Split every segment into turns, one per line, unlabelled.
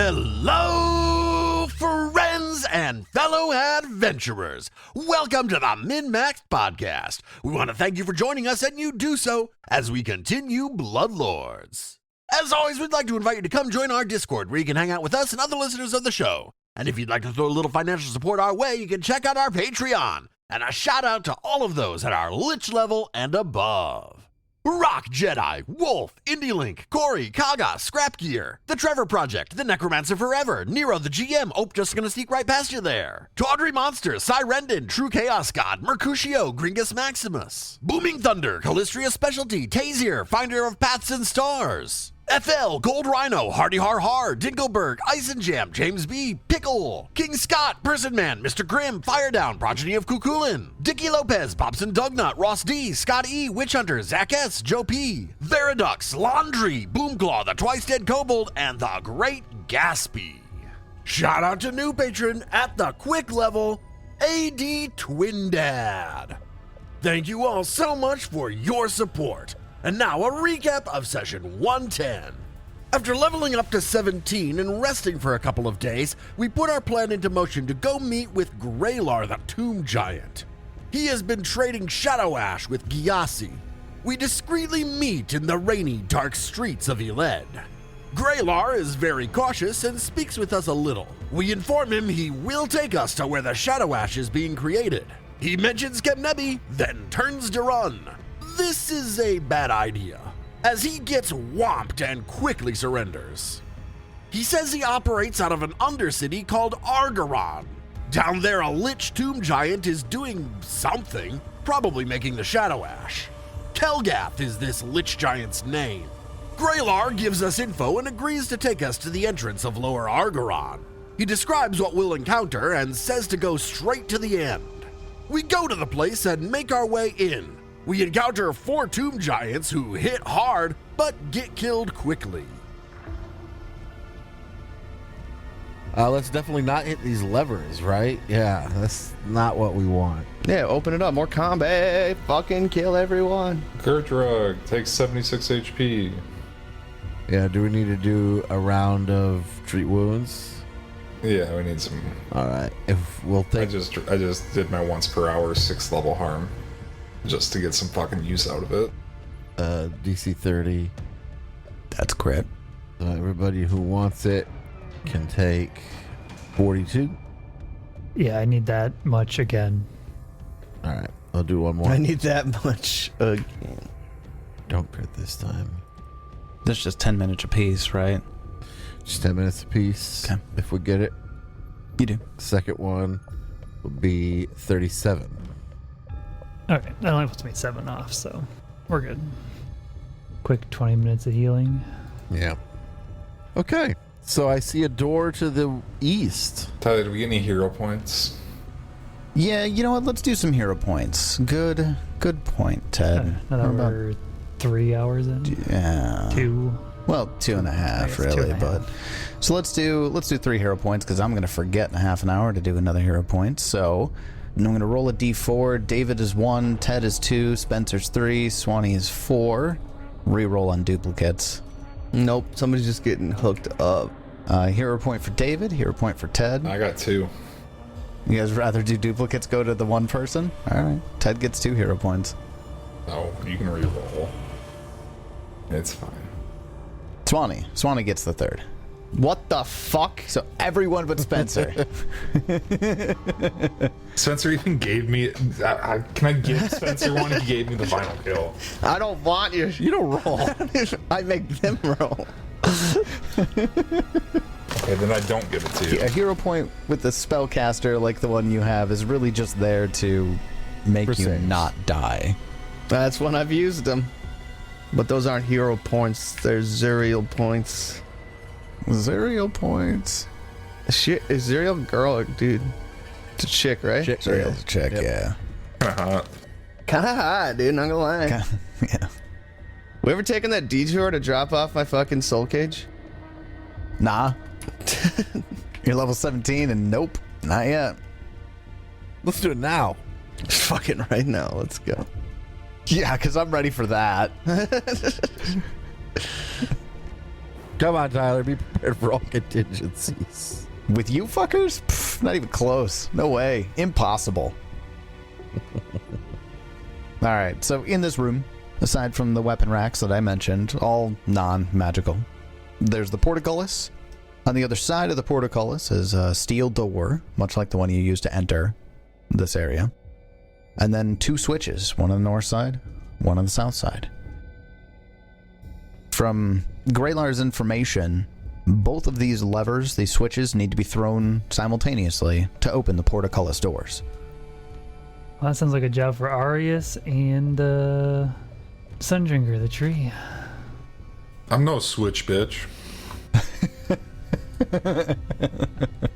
Hello, friends and fellow adventurers. Welcome to the Min-Max Podcast. We want to thank you for joining us, and you do so as we continue Bloodlords. As always, we'd like to invite you to come join our Discord, where you can hang out with us and other listeners of the show. And if you'd like to throw a little financial support our way, you can check out our Patreon. And a shout out to all of those at our Lich level and above. Rock Jedi, Wolf, Indie Link, Corey, Kaga, Scrap Gear, The Trevor Project, The Necromancer Forever, Nero the GM, just gonna sneak right past you there, Tawdry Monster, Cyrendon, True Chaos God, Mercutio, Gringus Maximus, Booming Thunder, Calistria Specialty, Tazier, Finder of Paths and Stars, FL, Gold Rhino, Hardy Har Har, Dinkelberg, Eisenjam, James B, Pickle, King Scott, Person Man, Mr. Grimm, Firedown, Progeny of Kukulin, Dicky Lopez, Bobson Dugnut, Ross D, Scott E, Witch Hunter, Zach S, Joe P, Veridux, Laundry, Boomclaw, the Twice Dead Kobold, and the Great Gaspy. Shout out to new patron at the quick level, AD Twindad. Thank you all so much for your support. And now a recap of session 110. After leveling up to 17 and resting for a couple of days, we put our plan into motion to go meet with Graylar the Tomb Giant. He has been trading Shadow Ash with Gyasi. We discreetly meet in the rainy, dark streets of Eled. Graylar is very cautious and speaks with us a little. We inform him he will take us to where the Shadow Ash is being created. He mentions Kemnebi, then turns to run. This is a bad idea, as he gets whomped and quickly surrenders. He says he operates out of an undercity called Argoron. Down there, a Lich Tomb Giant is doing something, probably making the Shadow Ash. Kelgath is this Lich Giant's name. Graylar gives us info and agrees to take us to the entrance of Lower Argoron. He describes what we'll encounter and says to go straight to the end. We go to the place and make our way in. We encounter 4 tomb giants who hit hard, but get killed quickly.
Let's definitely not hit these levers, right? Yeah, that's not what we want.
Yeah, open it up. More combat. Fucking kill everyone.
Gertrug takes 76 HP.
Yeah, do we need to do a round of treat wounds?
Yeah, we need some.
All right, if we'll
I
take...
just did my once per hour 6th level harm. Just to get some fucking use out of it.
DC 30.
That's crit.
Everybody who wants it can take 42.
Yeah, I need that much again.
All right, I'll do one more.
I need that much again.
Don't crit this time.
That's just 10 minutes apiece, right?
Just 10 minutes apiece.
Okay.
If we get it.
You do.
Second one will be 37.
Okay, that only puts me 7 off, so we're good. Quick 20 minutes of healing.
Yeah. Okay, so I see a door to the east.
Tyler, do we get any hero points?
Yeah, you know what? Let's do some hero points. Good point, Ted.
Now that we're 3 hours in.
Yeah.
2.
Well, 2.5 really, but so let's do 3 hero points because I'm gonna forget in a half an hour to do another hero point. So I'm gonna roll a d4. David is 1, Ted is 2, Spencer's 3, Swanee is 4. Reroll on duplicates.
Nope, somebody's just getting hooked up.
Hero point for David. Hero point for Ted.
I got 2.
You guys rather do duplicates go to the one person? All right. Ted gets 2 hero points.
Oh, you can reroll. It's fine.
Swanee gets the 3rd.
What the fuck?
So everyone but Spencer.
Spencer even gave me. Can I give Spencer one? He gave me the final kill.
I don't want you. You don't roll. I make them roll.
Okay, then I don't give it to you.
A hero point with the spellcaster like the one you have is really just there to make you
saves.
not die.
That's when I've used them. But those aren't hero points. They're Zuriel points.
Zuriel points.
Shit, is Zuriel a girl or dude? It's a chick, right?
Chick.
Zuriel's a chick,
Yep.
yeah.
Kinda hot, dude, not gonna lie.
Yeah.
We ever taken that detour to drop off my fucking soul cage?
Nah. You're level 17 and nope, not yet.
Let's do it now.
Fucking right now, let's go.
Yeah, because I'm ready for that.
Come on, Tyler. Be prepared for all contingencies.
With you fuckers? Pff, not even close. No way. Impossible. All right, so in this room, aside from the weapon racks that I mentioned, all non-magical, there's the portcullis. On the other side of the portcullis is a steel door, much like the one you used to enter this area. And then 2 switches, one on the north side, one on the south side. From Graylar's information, both of these levers, these switches, need to be thrown simultaneously to open the portcullis doors.
Well, that sounds like a job for Arius and Sundringer, the tree.
I'm no switch bitch.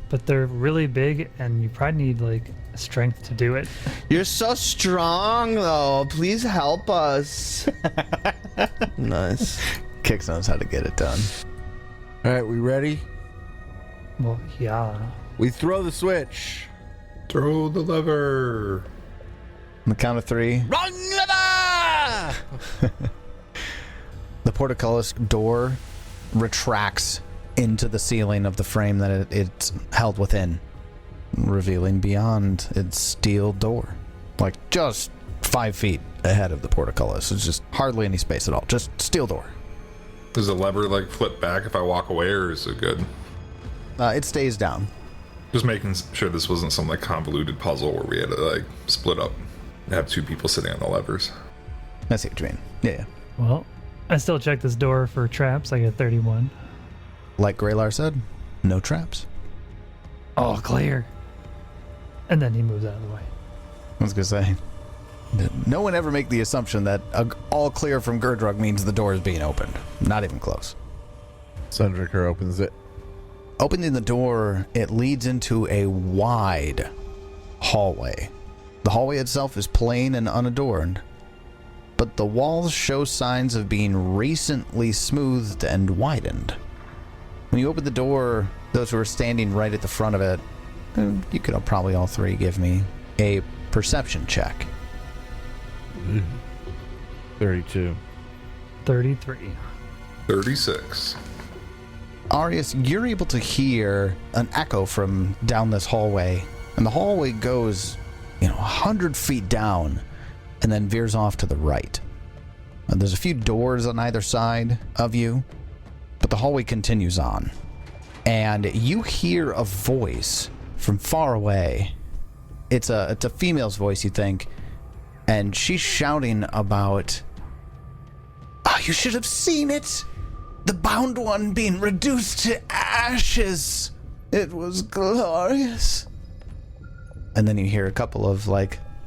But they're really big, and you probably need like strength to do it.
You're so strong, though. Please help us. Nice.
Kix knows how to get it done.
All right, we ready?
Well, yeah.
We throw the switch.
Throw the lever.
On the count of 3,
Wrong lever!
the portcullis door retracts into the ceiling of the frame that it's held within, revealing beyond its steel door. Like just 5 feet ahead of the portcullis. It's just hardly any space at all. Just steel door.
Does the lever like flip back if I walk away, or is it good?
It stays down.
Just making sure this wasn't some like convoluted puzzle where we had to like split up and have 2 people sitting on the levers.
I see what you mean. Yeah.
Well, I still check this door for traps. I get 31.
Like Graylar said, no traps.
Oh, clear. And then he moves out of the way.
I was gonna say, no one ever make the assumption that all clear from Gurdrug means the door is being opened. Not even close.
Sundricker opens it.
Opening the door, it leads into a wide hallway. The hallway itself is plain and unadorned, but the walls show signs of being recently smoothed and widened. When you open the door, those who are standing right at the front of it, you could probably all 3 give me a perception check.
32.
33.
36.
Arius, you're able to hear an echo from down this hallway, and the hallway goes, 100 feet down, and then veers off to the right. There's a few doors on either side of you, but the hallway continues on, and you hear a voice from far away. It's a female's voice, you think, and she's shouting about, "Oh, you should have seen it! The bound one being reduced to ashes! It was glorious!" And then you hear a couple of,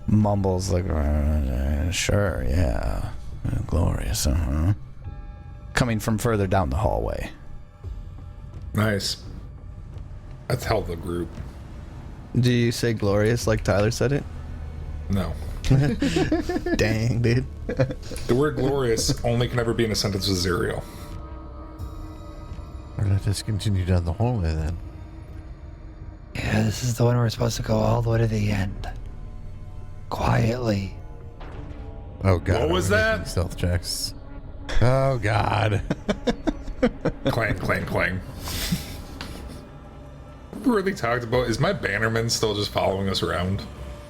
mumbles, "Sure, yeah, glorious, coming from further down the hallway.
Nice. That's hell the group.
Do you say glorious like Tyler said it?
No.
Dang, dude.
The word glorious only can ever be in a sentence with Zerial.
Or let us continue down the hallway then.
Yeah, this is the one we're supposed to go all the way to the end. Quietly.
Oh god.
What was
I'm
that?
making stealth checks. Oh god.
Clang, clang, clang. We really talked about, is my bannerman still just following us around?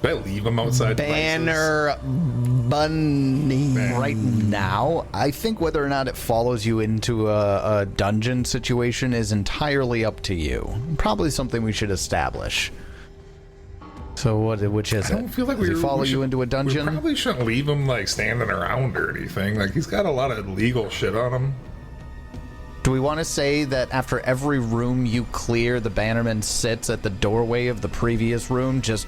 Did I leave him outside?
Banner bunny.
Right now, I think whether or not it follows you into a dungeon situation is entirely up to you. Probably something we should establish. So which is it?
I don't feel like
Does he follow you into a dungeon?
We probably shouldn't leave him standing around or anything. He's got a lot of legal shit on him.
Do we want to say that after every room you clear, the bannerman sits at the doorway of the previous room, just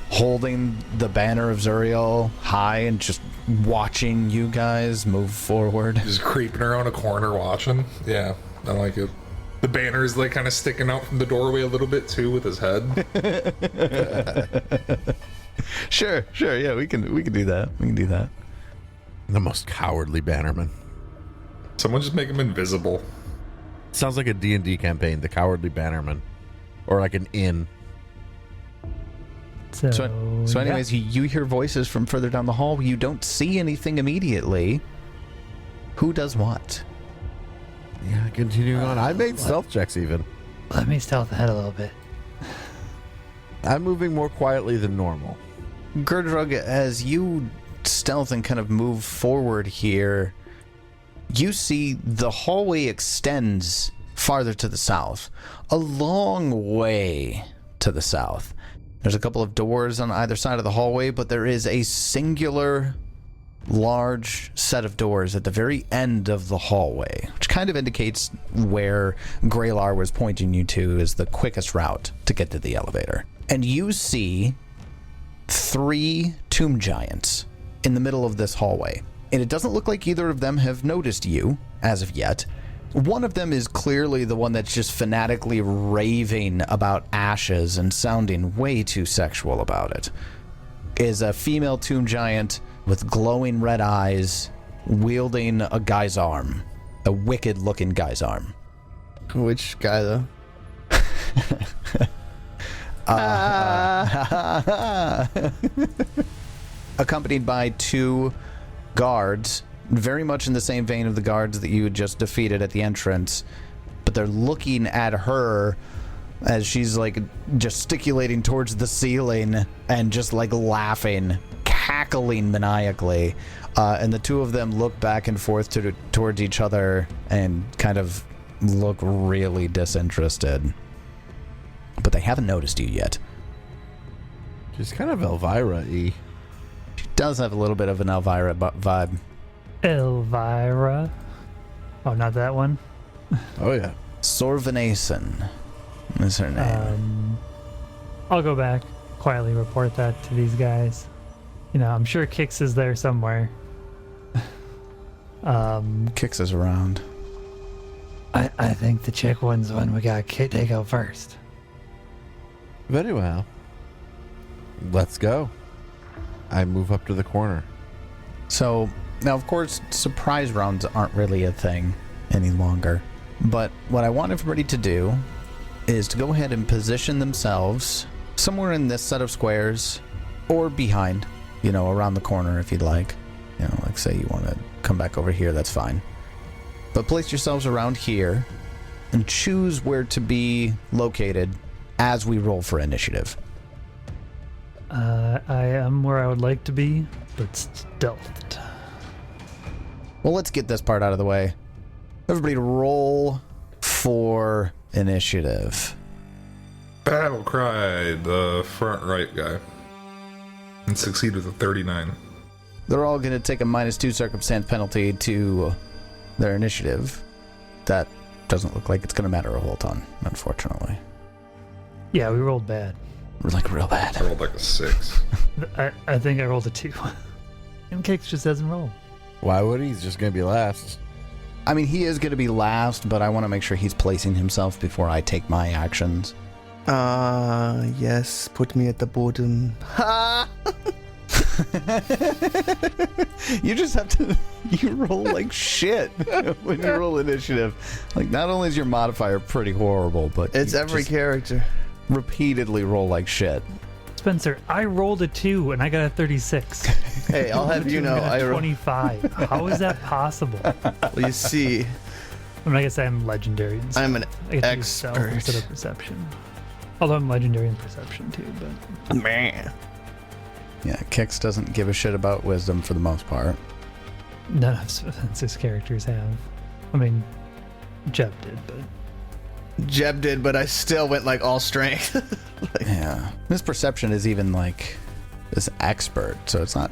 holding the banner of Zuriel high and just watching you guys move forward?
Just creeping around a corner watching. Yeah, I like it. The banner's kind of sticking out from the doorway a little bit too with his head.
Sure, yeah, we can do that. We can do that.
The most cowardly bannerman.
Someone just make him invisible.
Sounds like a D&D campaign, the cowardly bannerman. Or like an inn.
So anyways, you hear voices from further down the hall. You don't see anything immediately. Who does what?
Yeah, continuing on. I made stealth checks even.
Let me stealth ahead a little bit.
I'm moving more quietly than normal.
Gurdrug, as you stealth and kind of move forward here, you see the hallway extends farther to the south, a long way to the south. There's a couple of doors on either side of the hallway, but there is a singular large set of doors at the very end of the hallway, which kind of indicates where Graylar was pointing you to as the quickest route to get to the elevator. And you see 3 tomb giants in the middle of this hallway. And it doesn't look like either of them have noticed you as of yet. One of them is clearly the one that's just fanatically raving about ashes and sounding way too sexual about it. Is a female tomb giant with glowing red eyes, wielding a guy's arm. A wicked-looking guy's arm.
Which guy, though?
Accompanied by 2 guards, very much in the same vein of the guards that you had just defeated at the entrance, but they're looking at her as she's like gesticulating towards the ceiling and just like laughing, cackling maniacally, and the 2 of them look back and forth towards each other and kind of look really disinterested, but they haven't noticed you yet.
She's kind of Elvira-y.
She does have a little bit of an Elvira vibe.
Elvira. Oh, not that one.
Oh, yeah.
Sorvinason is her name.
I'll go back, quietly report that to these guys. You know, I'm sure Kix is there somewhere.
Kicks us around.
I think the chick one's the one we got to take out first.
Very well. Let's go. I move up to the corner.
So, now of course, surprise rounds aren't really a thing any longer. But what I want everybody to do is to go ahead and position themselves somewhere in this set of squares or behind, you know, around the corner if you'd like. You know, like say you want to come back over here, that's fine. But place yourselves around here and choose where to be located as we roll for initiative.
I am where I would like to be, but stealthed.
Well, let's get this part out of the way. Everybody roll for initiative.
Battle Cry, the front right guy. And succeed with a 39.
They're all going to take a -2 circumstance penalty to their initiative. That doesn't look like it's going to matter a whole ton, unfortunately.
Yeah, we rolled bad.
We're like real bad.
I rolled like a 6.
I think I rolled a 2. And Kix just doesn't roll.
Why would he? He's just going to be last.
I mean, he is going to be last, but I want to make sure he's placing himself before I take my actions.
Yes, put me at the bottom. Ha!
You just have to, you roll like shit when you roll initiative. Like, not only is your modifier pretty horrible, but
It's
you
every
just
character.
repeatedly roll like shit.
Spencer, I rolled a 2 and I got a 36.
Hey, I'll have you know,
I got a 25. How is that possible?
Well, you see,
I mean, I guess I'm legendary. And stuff.
I'm an
I get to use stealth
expert.
instead of perception. Although I'm legendary in perception too, but
Man.
Yeah, Kix doesn't give a shit about wisdom for the most part.
none of Spencer's characters have. I mean, Jeb did, but
Jeb did, but I still went like all strength.
Yeah. This perception is even like this expert, so it's not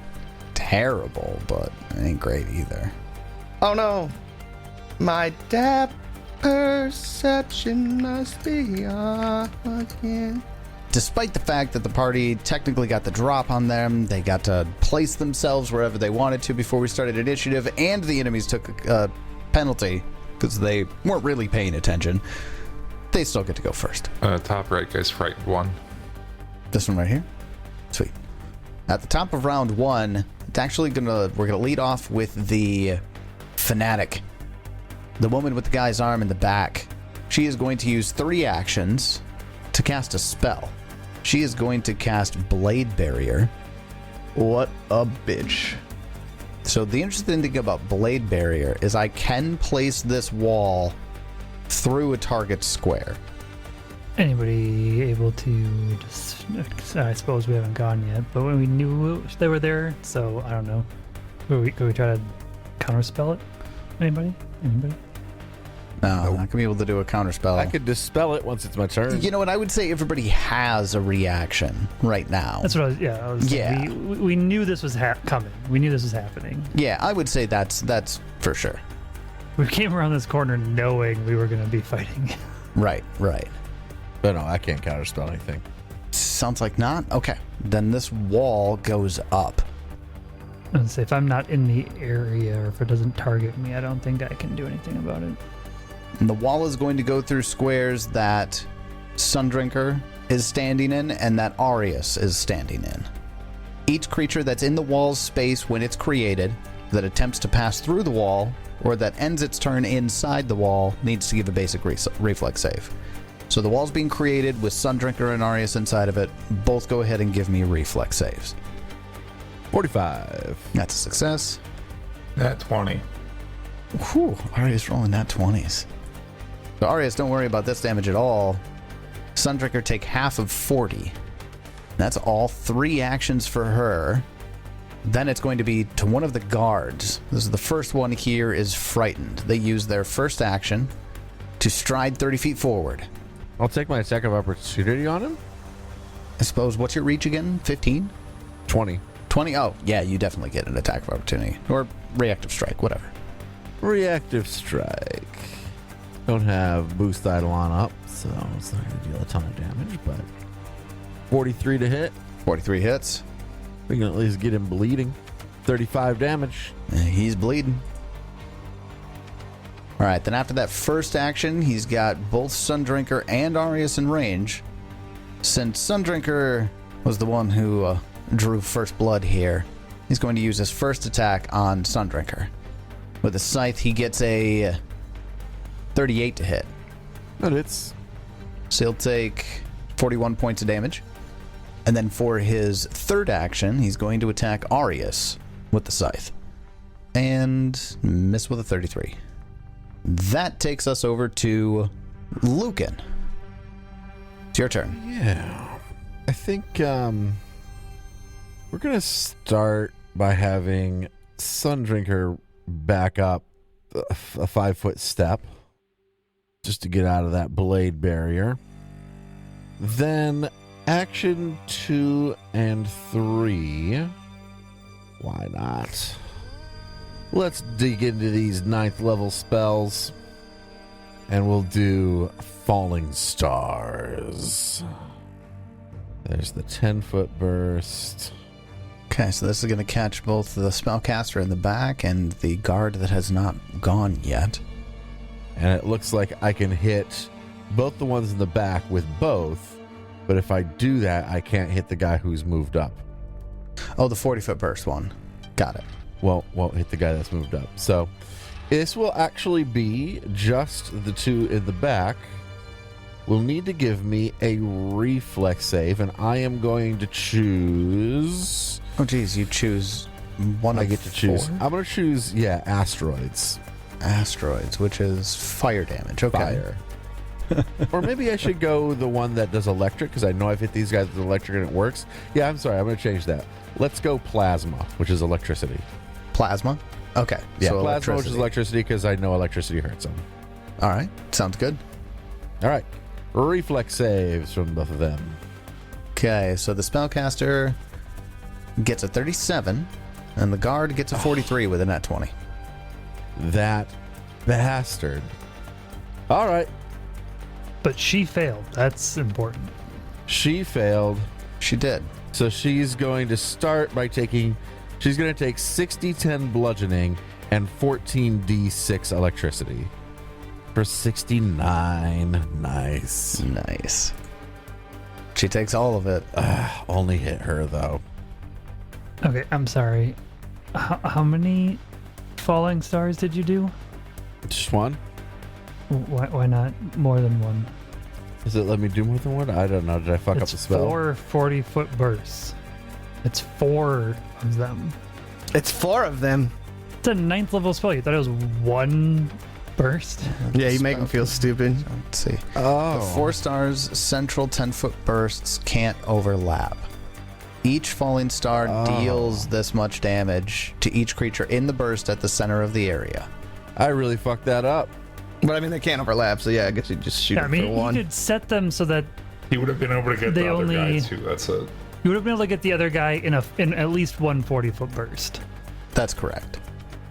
terrible, but it ain't great either.
Oh no. My depth perception must be off again.
Despite the fact that the party technically got the drop on them, they got to place themselves wherever they wanted to before we started initiative, and the enemies took a penalty because they weren't really paying attention, they still get to go first.
Top right guy's frightened 1.
This one right here? Sweet. At the top of round 1, it's actually we're gonna lead off with the fanatic. The woman with the guy's arm in the back. She is going to use 3 actions to cast a spell. She is going to cast Blade Barrier.
What a bitch.
So the interesting thing about Blade Barrier is I can place this wall through a target square.
Anybody able to just? I suppose we haven't gone yet, but when we knew they were there, so I don't know. Could we try to counterspell it? Anybody?
No, I'm not going to be able to do a counterspell.
I could dispel it once it's my turn.
You know what? I would say everybody has a reaction right now.
That's what I was saying. We knew this was coming. We knew this was happening.
Yeah, I would say that's for sure.
We came around this corner knowing we were going to be fighting.
Right.
But no, I can't counterspell anything.
Sounds like not. Okay. Then this wall goes up.
I was say if I'm not in the area or if it doesn't target me, I don't think I can do anything about it.
And the wall is going to go through squares that Sundrinker is standing in and that Arius is standing in. Each creature that's in the wall's space when it's created, that attempts to pass through the wall, or that ends its turn inside the wall, needs to give a basic reflex save. So the wall's being created with Sundrinker and Arius inside of it. Both go ahead and give me reflex saves.
45.
That's a success.
That 20.
Whew, Arius rolling nat 20s. So Arius, don't worry about this damage at all. Sundrinker take half of 40. That's all 3 actions for her. Then it's going to be to one of the guards. This is the first one here is Frightened. They use their first action to stride 30 feet forward.
I'll take my attack of opportunity on him.
I suppose, what's your reach again? 15?
20.
20? Oh, yeah, you definitely get an attack of opportunity. Or reactive strike, whatever.
Reactive strike. Don't have boost Eidolon up, so it's not going to deal a ton of damage, but 43 to hit.
43 hits.
We can at least get him bleeding. 35 damage.
He's bleeding. All right, then after that first action, he's got both Sundrinker and Arius in range. Since Sundrinker was the one who drew first blood here, he's going to use his first attack on Sundrinker. With a scythe, he gets a 38 to hit.
But it's...
So he'll take 41 points of damage. And then for his third action, he's going to attack Arius with the scythe. And miss with a 33. That takes us over to Lucan. It's your turn.
Yeah. I think we're going to start by having Sundrinker back up a 5-foot step just to get out of that blade barrier. Then action 2 and 3. Why not? Let's dig into these 9th level spells. And we'll do Falling Stars. There's the 10-foot burst.
Okay, so this is going to catch both the spellcaster in the back and the guard that has not gone yet.
And it looks like I can hit both the ones in the back with both. But if I do that, I can't hit the guy who's moved up.
Oh, the 40-foot burst one. Got it.
Won't hit the guy that's moved up. So this will actually be just the 2 in the back. Will need to give me a reflex save, and I am going to choose...
Oh, geez, you choose one
I
of
get to choose.
4?
I'm going to choose, asteroids.
Asteroids, which is fire damage. Okay.
Fire. Or maybe I should go the one that does electric, because I know I've hit these guys with electric and it works. Yeah, I'm sorry. I'm going to change that. Let's go plasma, which is electricity.
Plasma? Okay.
Yeah,
so
plasma, which is electricity, because I know electricity hurts them.
All right. Sounds good.
All right. Reflex saves from both of them.
Okay, so the spellcaster gets a 37, and the guard gets a 43 with a nat 20.
That bastard. All right.
But she failed. That's important.
She failed.
She did.
So she's going to start by taking... She's going to take 60-10 bludgeoning and 14d6 electricity. For 69. Nice.
Nice. She takes all of it.
Only hit her, though.
Okay, I'm sorry. How many falling stars did you do?
Just one?
Why not more than one?
Does it let me do more than one? I don't know. Did I fuck up the spell?
4 40-foot bursts. It's 4 of them.
It's 4 of them.
a 9th level spell. You thought it was 1 burst?
Yeah, you make him feel stupid.
Let's see.
Oh.
The 4 stars central 10-foot bursts can't overlap. Each falling star deals this much damage to each creature in the burst at the center of the area.
I really fucked that up.
But I mean, they can't overlap, so yeah, I guess you just shoot
Yeah, I
him
mean,
for 1.
you could set them so that
He would have been able to get
They
the other guy
only-
too. That's it.
you would have been able to get the other guy in at least one 40-foot burst.
That's correct.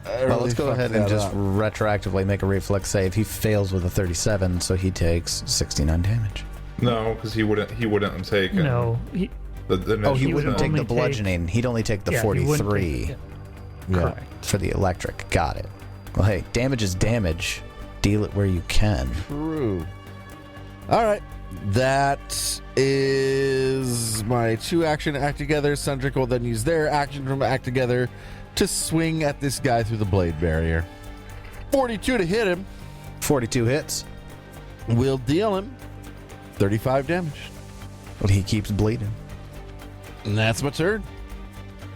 I
Well,
really
let's go
fucked
ahead and
that
just
up.
retroactively make a reflex save. He fails with a 37, so he takes 69 damage.
No, because he wouldn't have taken.
No,
Oh, he
He would
wouldn't take
only
the bludgeoning. He'd only take the
yeah, he wouldn't
43
take-
Yeah.
correct.
for the electric. Got it. Well, hey, damage is damage. Deal it where you can.
True. All right. That is my 2 action act together. Sundrick will then use their action from act together to swing at this guy through the blade barrier. 42 to hit him.
42 hits.
Will deal him 35 damage.
But he keeps bleeding.
And that's my turn.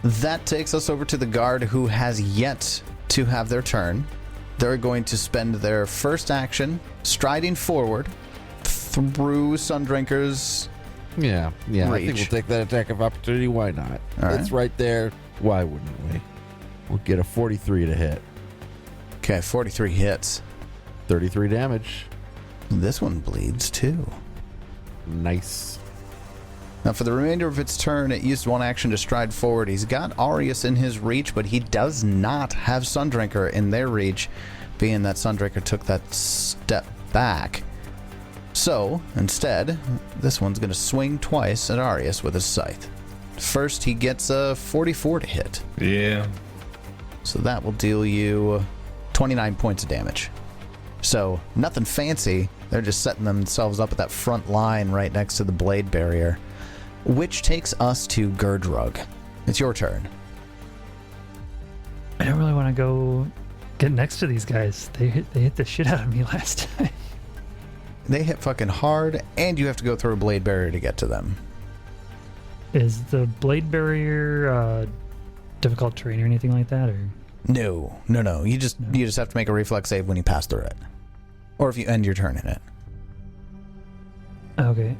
That takes us over to the guard who has yet to have their turn. They're going to spend their first action striding forward through Sundrinker's.
Yeah. I think
Reach.
we'll take that attack of opportunity. Why not?
All
It's right there. Why wouldn't we? We'll get a 43 to hit.
Okay, 43 hits.
33 damage.
This one bleeds too.
Nice.
Now, for the remainder of its turn, it used 1 action to stride forward. He's got Arius in his reach, but he does not have Sundrinker in their reach, being that Sundrinker took that step back. So, instead, this one's going to swing twice at Arius with his scythe. First, he gets a 44 to hit.
Yeah.
So that will deal you 29 points of damage. So, nothing fancy. They're just setting themselves up at that front line right next to the blade barrier. Which takes us to Gerdrug. It's your turn.
I don't really want to go get next to these guys. They hit the shit out of me last time.
They hit fucking hard, and you have to go through a blade barrier to get to them.
Is the blade barrier difficult terrain or anything like that, or?
No. You just have to make a reflex save when you pass through it, or if you end your turn in it.
Okay.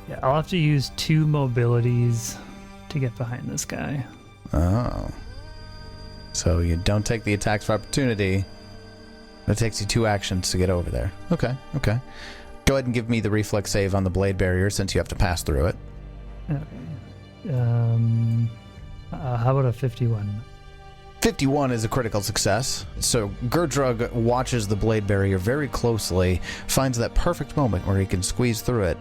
Yeah, I'll have to use 2 mobilities to get behind this guy.
Oh. So you don't take the attacks of opportunity. It takes you 2 actions to get over there. Okay. Go ahead and give me the reflex save on the blade barrier since you have to pass through it.
Okay. How about a 51?
51 is a critical success. So Gerdrug watches the blade barrier very closely, finds that perfect moment where he can squeeze through it,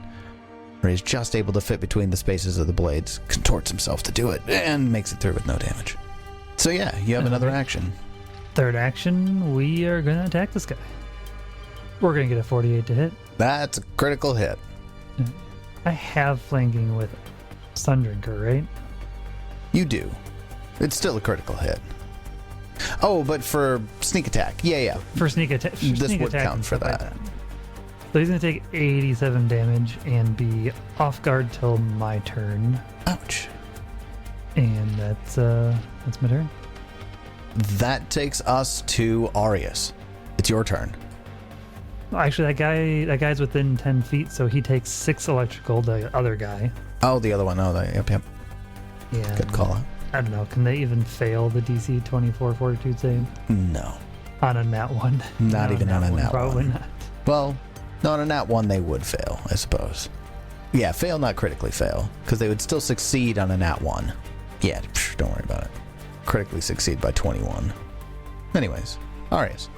where he's just able to fit between the spaces of the blades, contorts himself to do it, and makes it through with no damage. So yeah, you have another action.
Third action, we are going to attack this guy. We're going to get a 48 to hit.
That's a critical hit.
I have flanking with Sundrinker, right?
You do. It's still a critical hit. Oh, but for sneak attack. Yeah.
For sneak attack.
This would count for that.
So he's going to take 87 damage and be off guard till my turn.
Ouch.
And that's my turn.
That takes us to Arius. It's your turn.
Actually, that guy's within 10 feet, so he takes 6 electrical, the other guy.
Oh, the other one. Oh, yep.
Yeah.
Good call out.
I don't know. Can they even fail the DC 24 Fortitude save?
No.
On a nat 1?
Not even on a nat 1.
Probably not.
Well, no, on a nat 1 they would fail, I suppose. Yeah, fail, not critically fail, because they would still succeed on a nat 1. Yeah, don't worry about it. Critically succeed by 21. Anyways, Arius.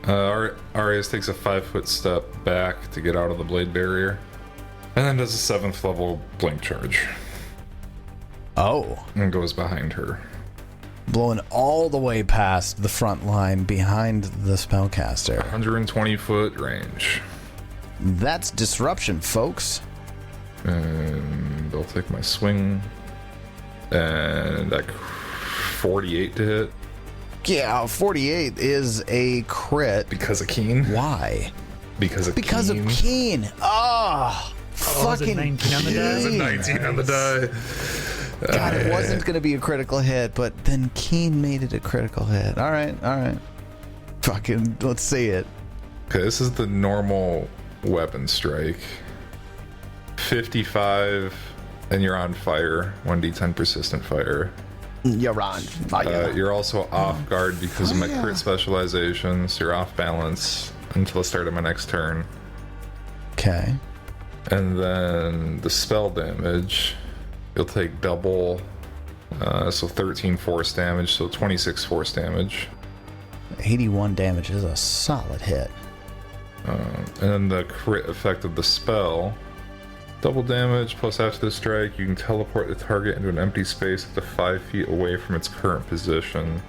Arius takes a 5-foot step back to get out of the blade barrier, and then does a 7th level blink charge.
Oh.
And goes behind her.
Blowing all the way past the front line behind the spellcaster.
120-foot range.
That's disruption, folks.
And I'll take my swing. And that 48 to hit.
Yeah, 48 is a crit.
Because of Keen.
Why?
Because of
Keen. Keen. Oh,
Was it
fucking
19 on the die?
It was a 19 on the die.
God, it wasn't going to be a critical hit, but then Keen made it a critical hit. All right. Fucking, let's see it.
Okay, this is the normal weapon strike. 55, and you're on fire. 1d10 persistent fire.
You're on fire.
You're also off guard because of my crit specialization, so you're off balance until the start of my next turn.
Okay.
And then the spell damage, you'll take double, so 13 force damage, so 26 force damage.
81 damage is a solid hit.
And then the crit effect of the spell, double damage, plus after the strike, you can teleport the target into an empty space up to 5 feet away from its current position.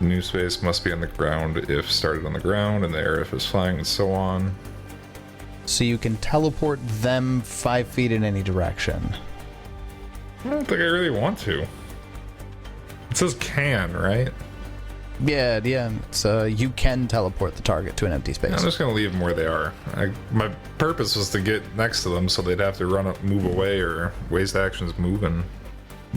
The new space must be on the ground if started on the ground, and the air if it's flying, and so on.
So you can teleport them 5 feet in any direction.
I don't think I really want to. It says can, right?
Yeah. So you can teleport the target to an empty space.
I'm just gonna leave them where they are. My purpose was to get next to them so they'd have to run up, move away, or waste actions moving,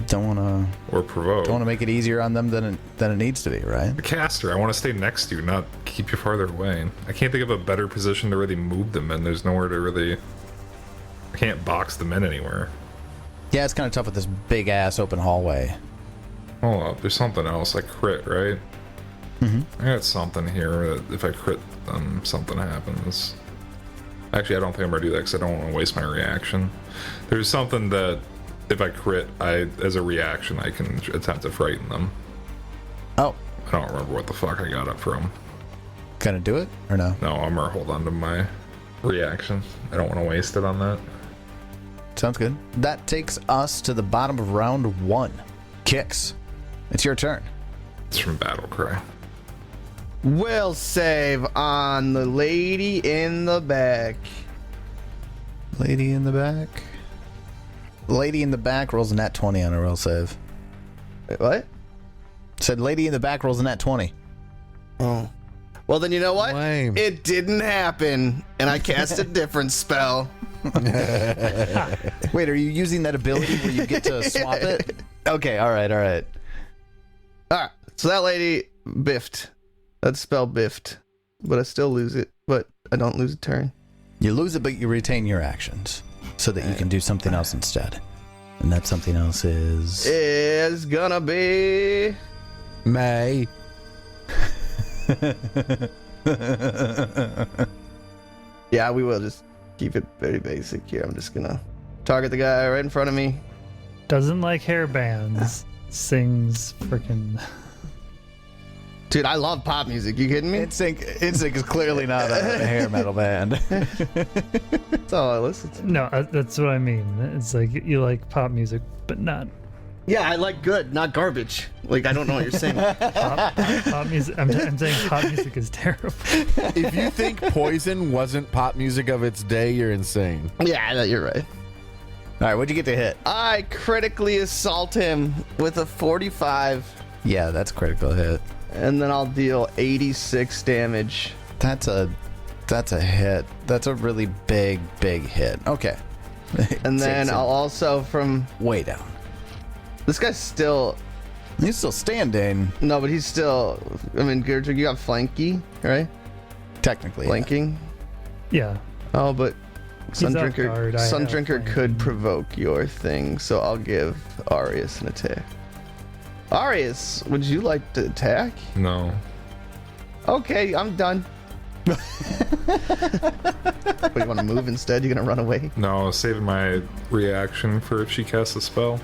Don't want
or provoke.
to make it easier on them than it needs to be, right?
The caster, I want to stay next to you, not keep you farther away. I can't think of a better position to really move them in. There's nowhere to really... I can't box them in anywhere.
Yeah, it's kind of tough with this big ass open hallway.
Hold up, there's something else. I crit, right? I got something here that if I crit them, something happens. Actually, I don't think I'm gonna do that because I don't want to waste my reaction. There's something that if I crit, as a reaction, I can attempt to frighten them.
Oh,
I don't remember what the fuck I got up from.
gonna do it or no?
No, I'm gonna hold on to my reaction. I don't want to waste it on that.
Sounds good. That takes us to the bottom of round 1. Kicks. It's your turn.
It's from Battle Cry.
Will save on the lady in the back.
Lady in the back. Lady in the back rolls a nat 20 on a will save.
Wait, what?
Said lady in the back rolls a nat 20.
Oh. Well, then you know what?
Lame.
It didn't happen, and I cast a different spell.
Wait, are you using that ability where you get to swap it? Okay, all right.
All right, so that lady biffed. That spell biffed. But I still lose it, but I don't lose a turn.
You lose it, but you retain your actions so that you can do something else instead. And that something else is...
Is gonna be...
May.
Yeah, we will just keep it very basic here. I'm just gonna target the guy right in front of me.
Doesn't like hair bands. Sings freaking.
Dude, I love pop music. You kidding me?
NSYNC is clearly not a hair metal band.
That's all I listen to.
No, that's what I mean. It's like you like pop music, but not
Yeah, I like good, not garbage. Like, I don't know what you're saying.
pop music. I'm saying pop music is terrible.
If you think Poison wasn't pop music of its day, you're insane.
Yeah, you're right.
All right, what'd you get to hit?
I critically assault him with a 45,
Yeah, that's a critical hit.
and then I'll deal 86 damage.
That's a hit. That's a really big hit. Okay.
And then
Takes
I'll
him
also from...
way down.
This guy's still...
He's still standing.
No, but he's still... I mean, Gerdrig, you got flanky, right?
Technically. yeah.
Flanking?
Yeah.
Oh, but
He's off guard,
Sundrinker,
I have
Sundrinker could
flanking.
provoke your thing, so I'll give Arius an attack. Arius, would you like to attack?
No.
Okay, I'm done. What, you want to move instead? You're gonna run away?
No, saving my reaction for if she casts a spell.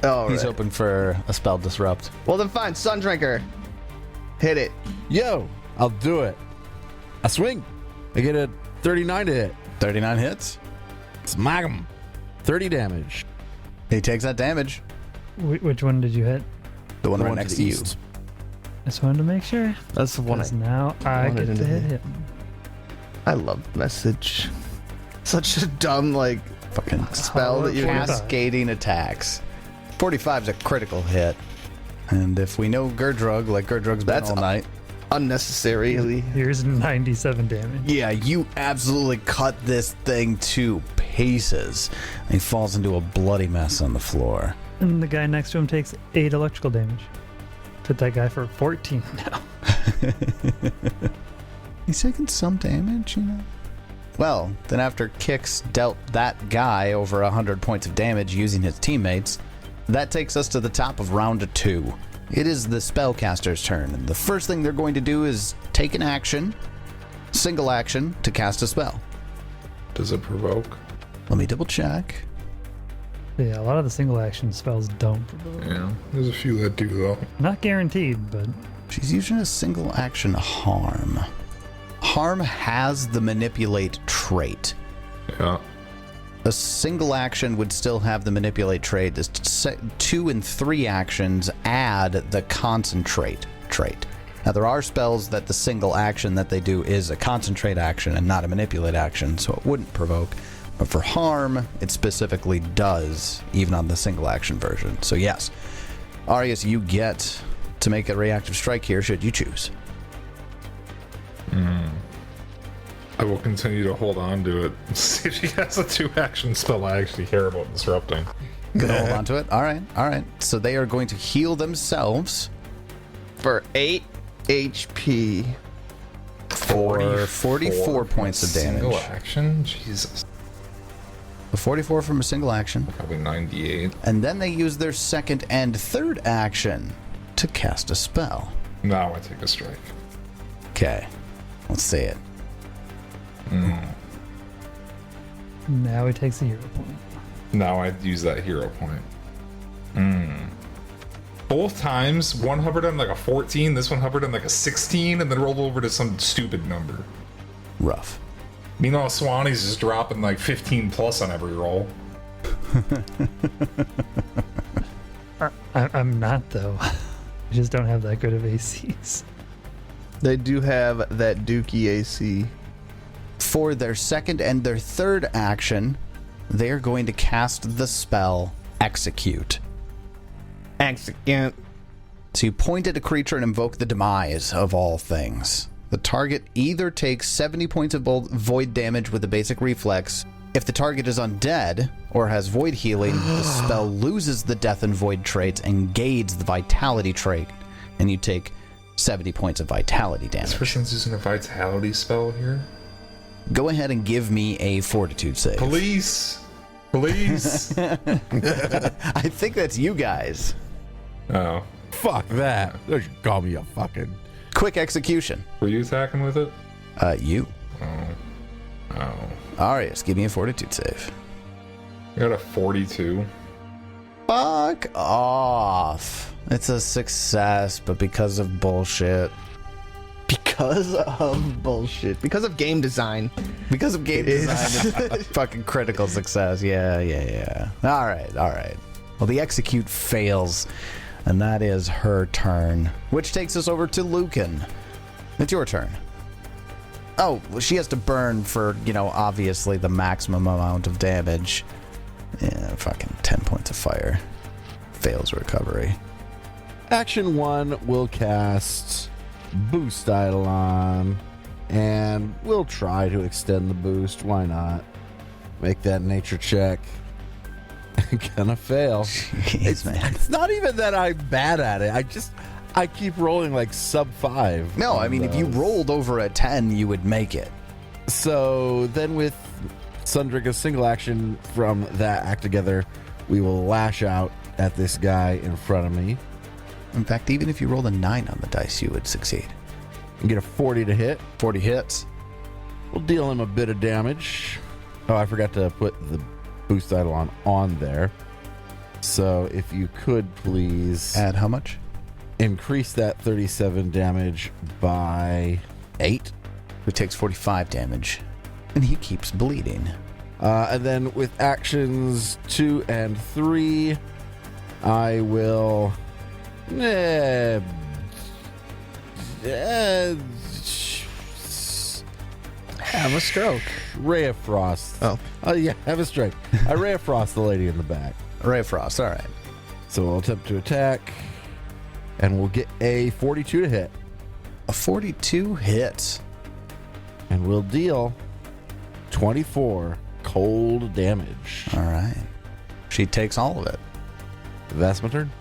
Oh,
He's
right.
hoping for a spell disrupt.
Well then fine, Sundrinker. Hit it.
Yo, I'll do it. I swing. I get a 39 to hit.
39 hits.
Smack him. 30 damage.
He takes that damage.
Which one did you hit?
The one
The
right
one
next
to
to
the
you.
east.
Just wanted to make sure.
That's the one
Because now I
wanted
get
him
to
to
hit
hit.
him.
I love message. Such a dumb
Fucking
spell that you
Power
cast.
cascading attacks. 45 is a critical hit. And if we know Gerdrug, like Gerdrug's been
That's
all night.
Unnecessarily.
Here's 97 damage.
Yeah, you absolutely cut this thing to pieces. And he falls into a bloody mess on the floor.
And the guy next to him takes 8 electrical damage. Hit that guy for 14 now.
He's taking some damage, you know. Well, then after Kix dealt that guy over 100 points of damage using his teammates, that takes us to the top of round 2. It is the spellcaster's turn, and the first thing they're going to do is take an action, single action, to cast a spell.
Does it provoke?
Let me double check.
Yeah, a lot of the single action spells don't provoke.
Yeah, there's a few that do though.
Not guaranteed, but
She's using a single action harm. Harm has the manipulate trait.
Yeah.
A single action would still have the manipulate trait. 2 and 3 actions add the concentrate trait. Now, there are spells that the single action that they do is a concentrate action and not a manipulate action, so it wouldn't provoke. But for harm, it specifically does, even on the single action version. So yes, Arius, you get to make a reactive strike here should you choose.
I will continue to hold on to it. See if she has a 2-action spell I actually care about disrupting.
Gonna hold on to it? All right. So they are going to heal themselves
For 8 HP.
for 44 points of damage.
Single action? Jesus.
The 44 from a single action.
Probably 98.
And then they use their second and third action to cast a spell.
Now I take a strike.
Okay, let's see it.
now he takes a hero point.
Now I use that hero point. Both times, one hovered on like a 14, this one hovered on like a 16, and then rolled over to some stupid number.
Rough.
Meanwhile, Swanee's just dropping like 15 plus on every roll.
I'm not, though. I just don't have that good of ACs.
They do have that Dookie AC.
For their second and their third action, they're going to cast the spell Execute.
Execute.
So you point at a creature and invoke the demise of all things. The target either takes 70 points of void damage with a basic reflex. If the target is undead or has void healing, the spell loses the death and void traits and gains the vitality trait, and you take 70 points of vitality damage.
This person's using a vitality spell here.
Go ahead and give me a fortitude save.
Police! Police!
I think that's you guys.
Oh.
Fuck that. Don't you call me a fucking...
Quick execution.
Were you attacking with it?
You.
Oh.
Arius, give me a fortitude save.
I got a 42.
Fuck off. It's a success, but because of bullshit.
Because of bullshit. Because of game design.
Because of game design. It's fucking critical success. Yeah. All right. Well, the execute fails, and that is her turn, which takes us over to Lucan. It's your turn. Oh, well, she has to burn for, obviously the maximum amount of damage. Yeah, fucking 10 points of fire. Fails recovery.
Action 1 will cast Boost Eidolon, and we'll try to extend the boost. Why not? Make that nature check. Gonna fail.
Jeez, man.
It's not even that I'm bad at it. I keep rolling like sub 5.
No, I mean, if you rolled over a 10, you would make it.
So then with Sundrika's single action from that act together, we will lash out at this guy in front of me.
In fact, even if you rolled a 9 on the dice, you would succeed.
And get a 40 to hit.
40 hits.
We'll deal him a bit of damage. Oh, I forgot to put the Boost Eidolon on there. So if you could please
Add how much?
increase that 37 damage by 8.
Who takes 45 damage. And he keeps bleeding.
And then with actions 2 and 3, I will
Have a stroke.
Ray of Frost.
Oh
yeah, have a strike. I Ray of Frost the lady in the back.
Ray of Frost, all right.
So we'll attempt to attack, and we'll get a 42 to hit,
A 42 hits.
and we'll deal 24 cold damage.
All right. She takes all of it.
That's my turn.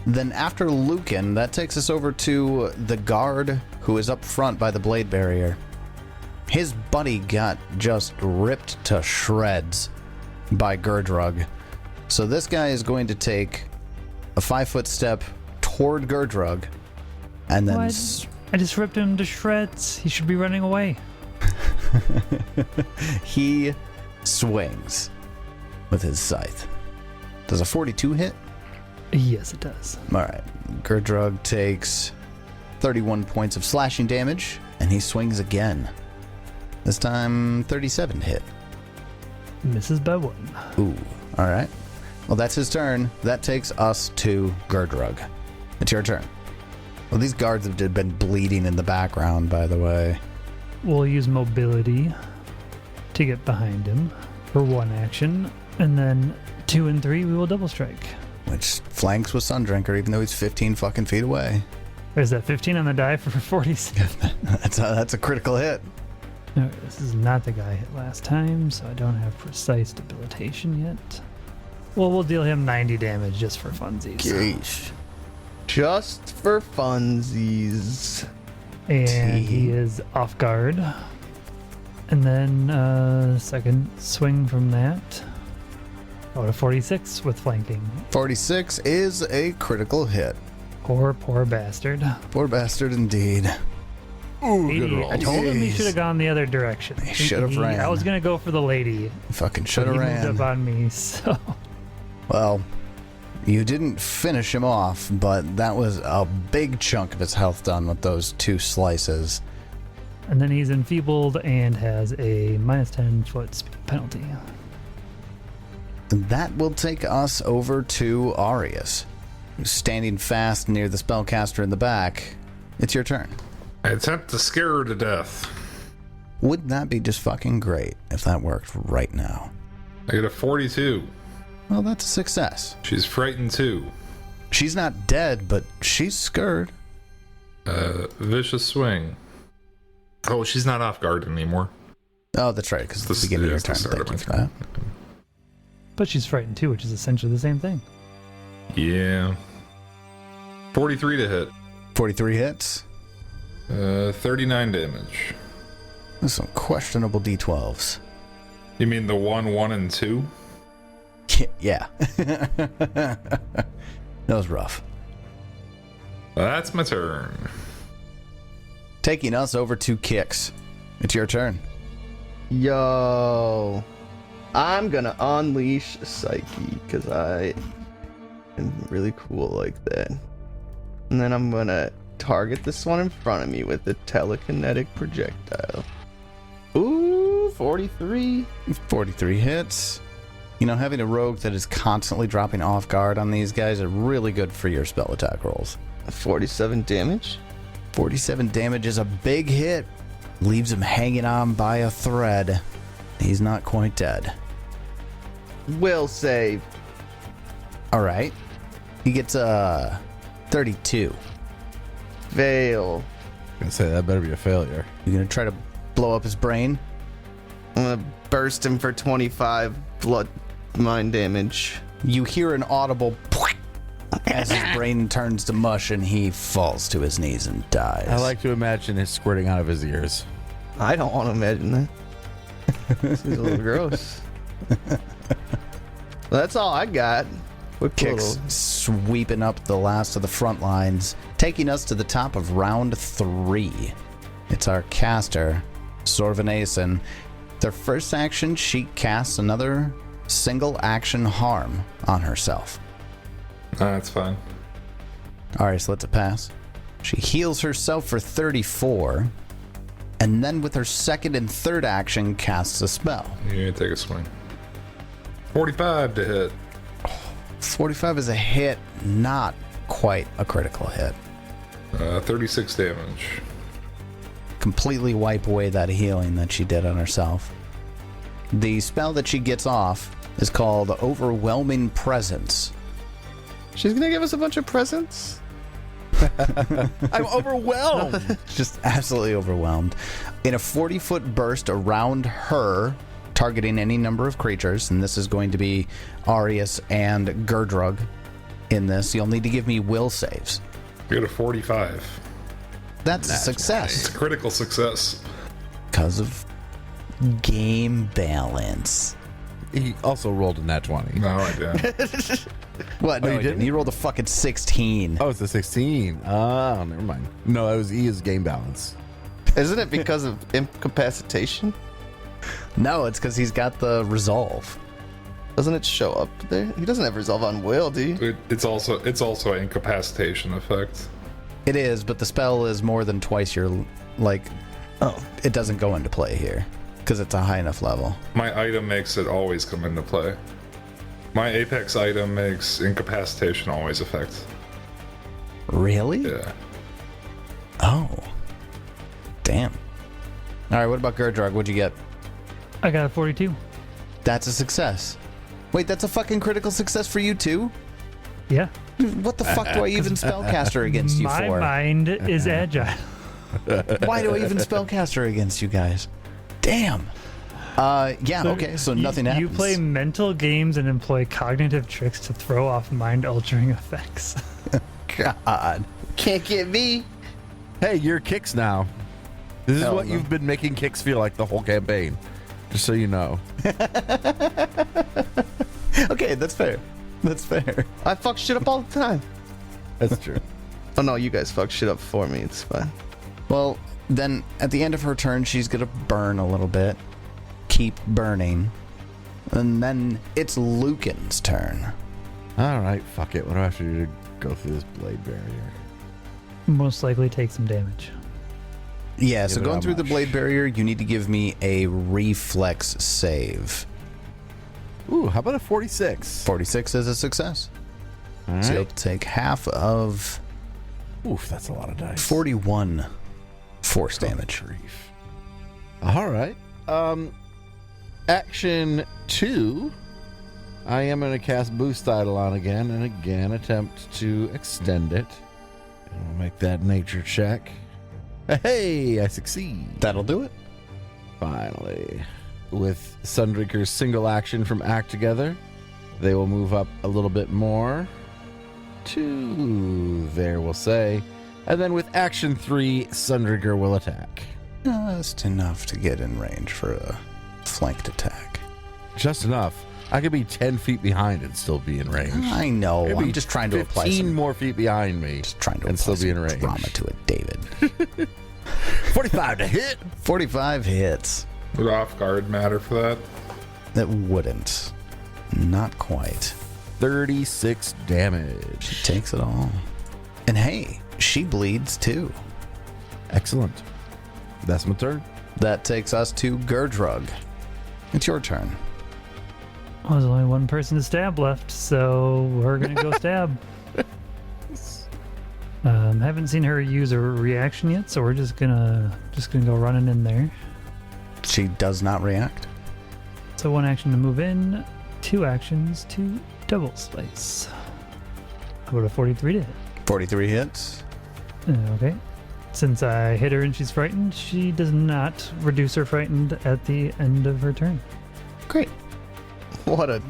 Then after Lucan, that takes us over to the guard who is up front by the blade barrier. His buddy got just ripped to shreds by Gurdrug. So this guy is going to take a 5-foot step toward Gurdrug and then...
I just ripped him to shreds. He should be running away.
He swings with his scythe. Does a 42 hit?
Yes, it does.
All right. Gurdrug takes 31 points of slashing damage, and he swings again. This time, 37 hit.
Misses by 1.
Ooh. All right. Well, that's his turn. That takes us to Gurdrug. It's your turn. Well, these guards have been bleeding in the background, by the way.
We'll use mobility to get behind him for 1 action, and then 2 and 3 we will double strike.
Which flanks with Sundrinker, even though he's 15 fucking feet away.
There's that 15 on the die for 47.
That's a critical hit.
Alright, this is not the guy I hit last time, so I don't have precise debilitation yet. Well, we'll deal him 90 damage just for funsies.
Yeesh.
Just for funsies.
And he is off guard. And then second swing from that. Go to 46 with flanking.
46 is a critical hit.
Poor bastard.
Poor bastard indeed.
Ooh,
80, I told him he should have gone the other direction.
He should have ran.
I was going to go for the lady.
He fucking should
But
have
he moved
ran.
up on me, so...
Well, you didn't finish him off, but that was a big chunk of his health done with those 2 slices.
And then he's enfeebled and has a minus 10 foot speed penalty.
That will take us over to Arius, who's standing fast near the spellcaster in the back. It's your turn.
I attempt to scare her to death.
Wouldn't that be just fucking great if that worked right now?
I get a 42.
Well, that's a success.
She's frightened too.
She's not dead, but she's scared.
Vicious swing. Oh, she's not off guard anymore.
Oh, that's right, because it's the beginning of your turn. Thank you for that.
But she's frightened too, which is essentially the same thing.
Yeah. 43 to hit.
43 hits.
39 damage.
There's some questionable D12s.
You mean the 1, 1, and 2?
Yeah. That was rough.
That's my turn.
Taking us over to Kix. It's your turn.
Yo. I'm gonna unleash Psyche, because I am really cool like that. And then I'm gonna target this one in front of me with a telekinetic projectile. Ooh, 43.
43 hits. You know, having a rogue that is constantly dropping off guard on these guys are really good for your spell attack rolls.
47 damage.
47 damage is a big hit. Leaves him hanging on by a thread. He's not quite dead.
Will save.
All right. He gets a 32.
Fail.
I'm gonna say that better be a failure.
You're going to try to blow up his brain?
I'm gonna burst him for 25 blood mind damage.
You hear an audible as his brain turns to mush and he falls to his knees and dies.
I like to imagine it squirting out of his ears.
I don't want to imagine that. This is a little gross. That's all I got. Quick
Kicks
little-
sweeping up the last of the front lines, taking us to the top of round 3. It's our caster, Sorvanason. Their first action, she casts another single action harm on herself.
That's fine.
Arius lets it pass. She heals herself for 34, and then with her second and third action casts a spell.
You take a swing. 45 to hit.
45 is a hit, not quite a critical hit.
36 damage.
Completely wipe away that healing that she did on herself. The spell that she gets off is called Overwhelming Presence.
She's gonna give us a bunch of presents?
I'm overwhelmed.
Just absolutely overwhelmed. In a 40-foot burst around her, targeting any number of creatures, and this is going to be Arius and Gerdrug in this. You'll need to give me will saves.
You got a 45.
That's a success.
It's a critical success.
Because of game balance.
He also rolled a nat 20.
No, I didn't.
What? No,
you
he didn't. He rolled a fucking 16.
Oh, it's a 16. Oh, never mind. No, it was E is game balance.
Isn't it because of incapacitation?
No, it's because he's got the resolve.
Doesn't it show up there? He doesn't have resolve on will, do you?
It's also an incapacitation effect.
It is, but the spell is more than twice your, like,
Oh.
it doesn't go into play here because it's a high enough level.
My item makes it always come into play. My Apex item makes incapacitation always effect.
Really?
Yeah.
Oh. Damn. All right, what about Gerdrug? What'd you get?
I got a 42.
That's a success. Wait, that's a fucking critical success for you too?
Yeah.
What the fuck do I even spellcaster against you
My
for?
mind is agile.
Why do I even spellcaster against you guys? Damn. Yeah, okay, so nothing happens.
You play mental games and employ cognitive tricks to throw off mind-altering effects.
God.
Can't get me.
Hey, you're Kix now. This is
Hell
what
no.
you've been making Kix feel like the whole campaign. Just so you know.
Okay, that's fair. That's fair.
I fuck shit up all the time.
That's true.
Oh no, you guys fuck shit up for me. It's fine.
Well, then at the end of her turn, she's gonna burn a little bit. Keep burning. And then it's Lucan's turn.
All right, fuck it. What do I have to do to go through this blade barrier?
Most likely take some damage.
Yeah, so
but
going
how
through the
much?
blade barrier, you need to give me a reflex save.
Ooh, how about a 46?
46 is a success.
All
So you'll
right.
take half of
Oof, that's a lot of dice.
41 force damage.
Grief. All right. Action 2. I am going to cast Boost Eidolon again and again attempt to extend it. And we'll make that nature check. Hey, I succeed.
That'll do it.
Finally. With Sundrinker's single action from Act Together, they will move up a little bit more. 2 there, we'll say. And then with Action 3, Sundrinker will attack.
Just enough to get in range for a flanked attack.
Just enough. I could be 10 feet behind and still be in range.
I know.
Maybe
I'm just trying to apply
15
some,
more feet behind me.
just trying to
and
apply
still be in
some
range.
drama to it, David.
45 to hit.
45 hits.
Would off guard matter for that?
That wouldn't. Not quite.
36 damage.
Takes it all. And hey, she bleeds too.
Excellent. That's my turn.
That takes us to Gerdrug. It's your turn.
Well, there's only one person to stab left, so we're gonna go stab. Haven't seen her use a reaction yet, so we're just gonna go running in there.
She does not react.
So 1 action to move in, 2 actions to double slice. How about a 43 to hit?
43 hits.
Okay. Since I hit her and she's frightened, she does not reduce her frightened at the end of her turn.
Great.
What a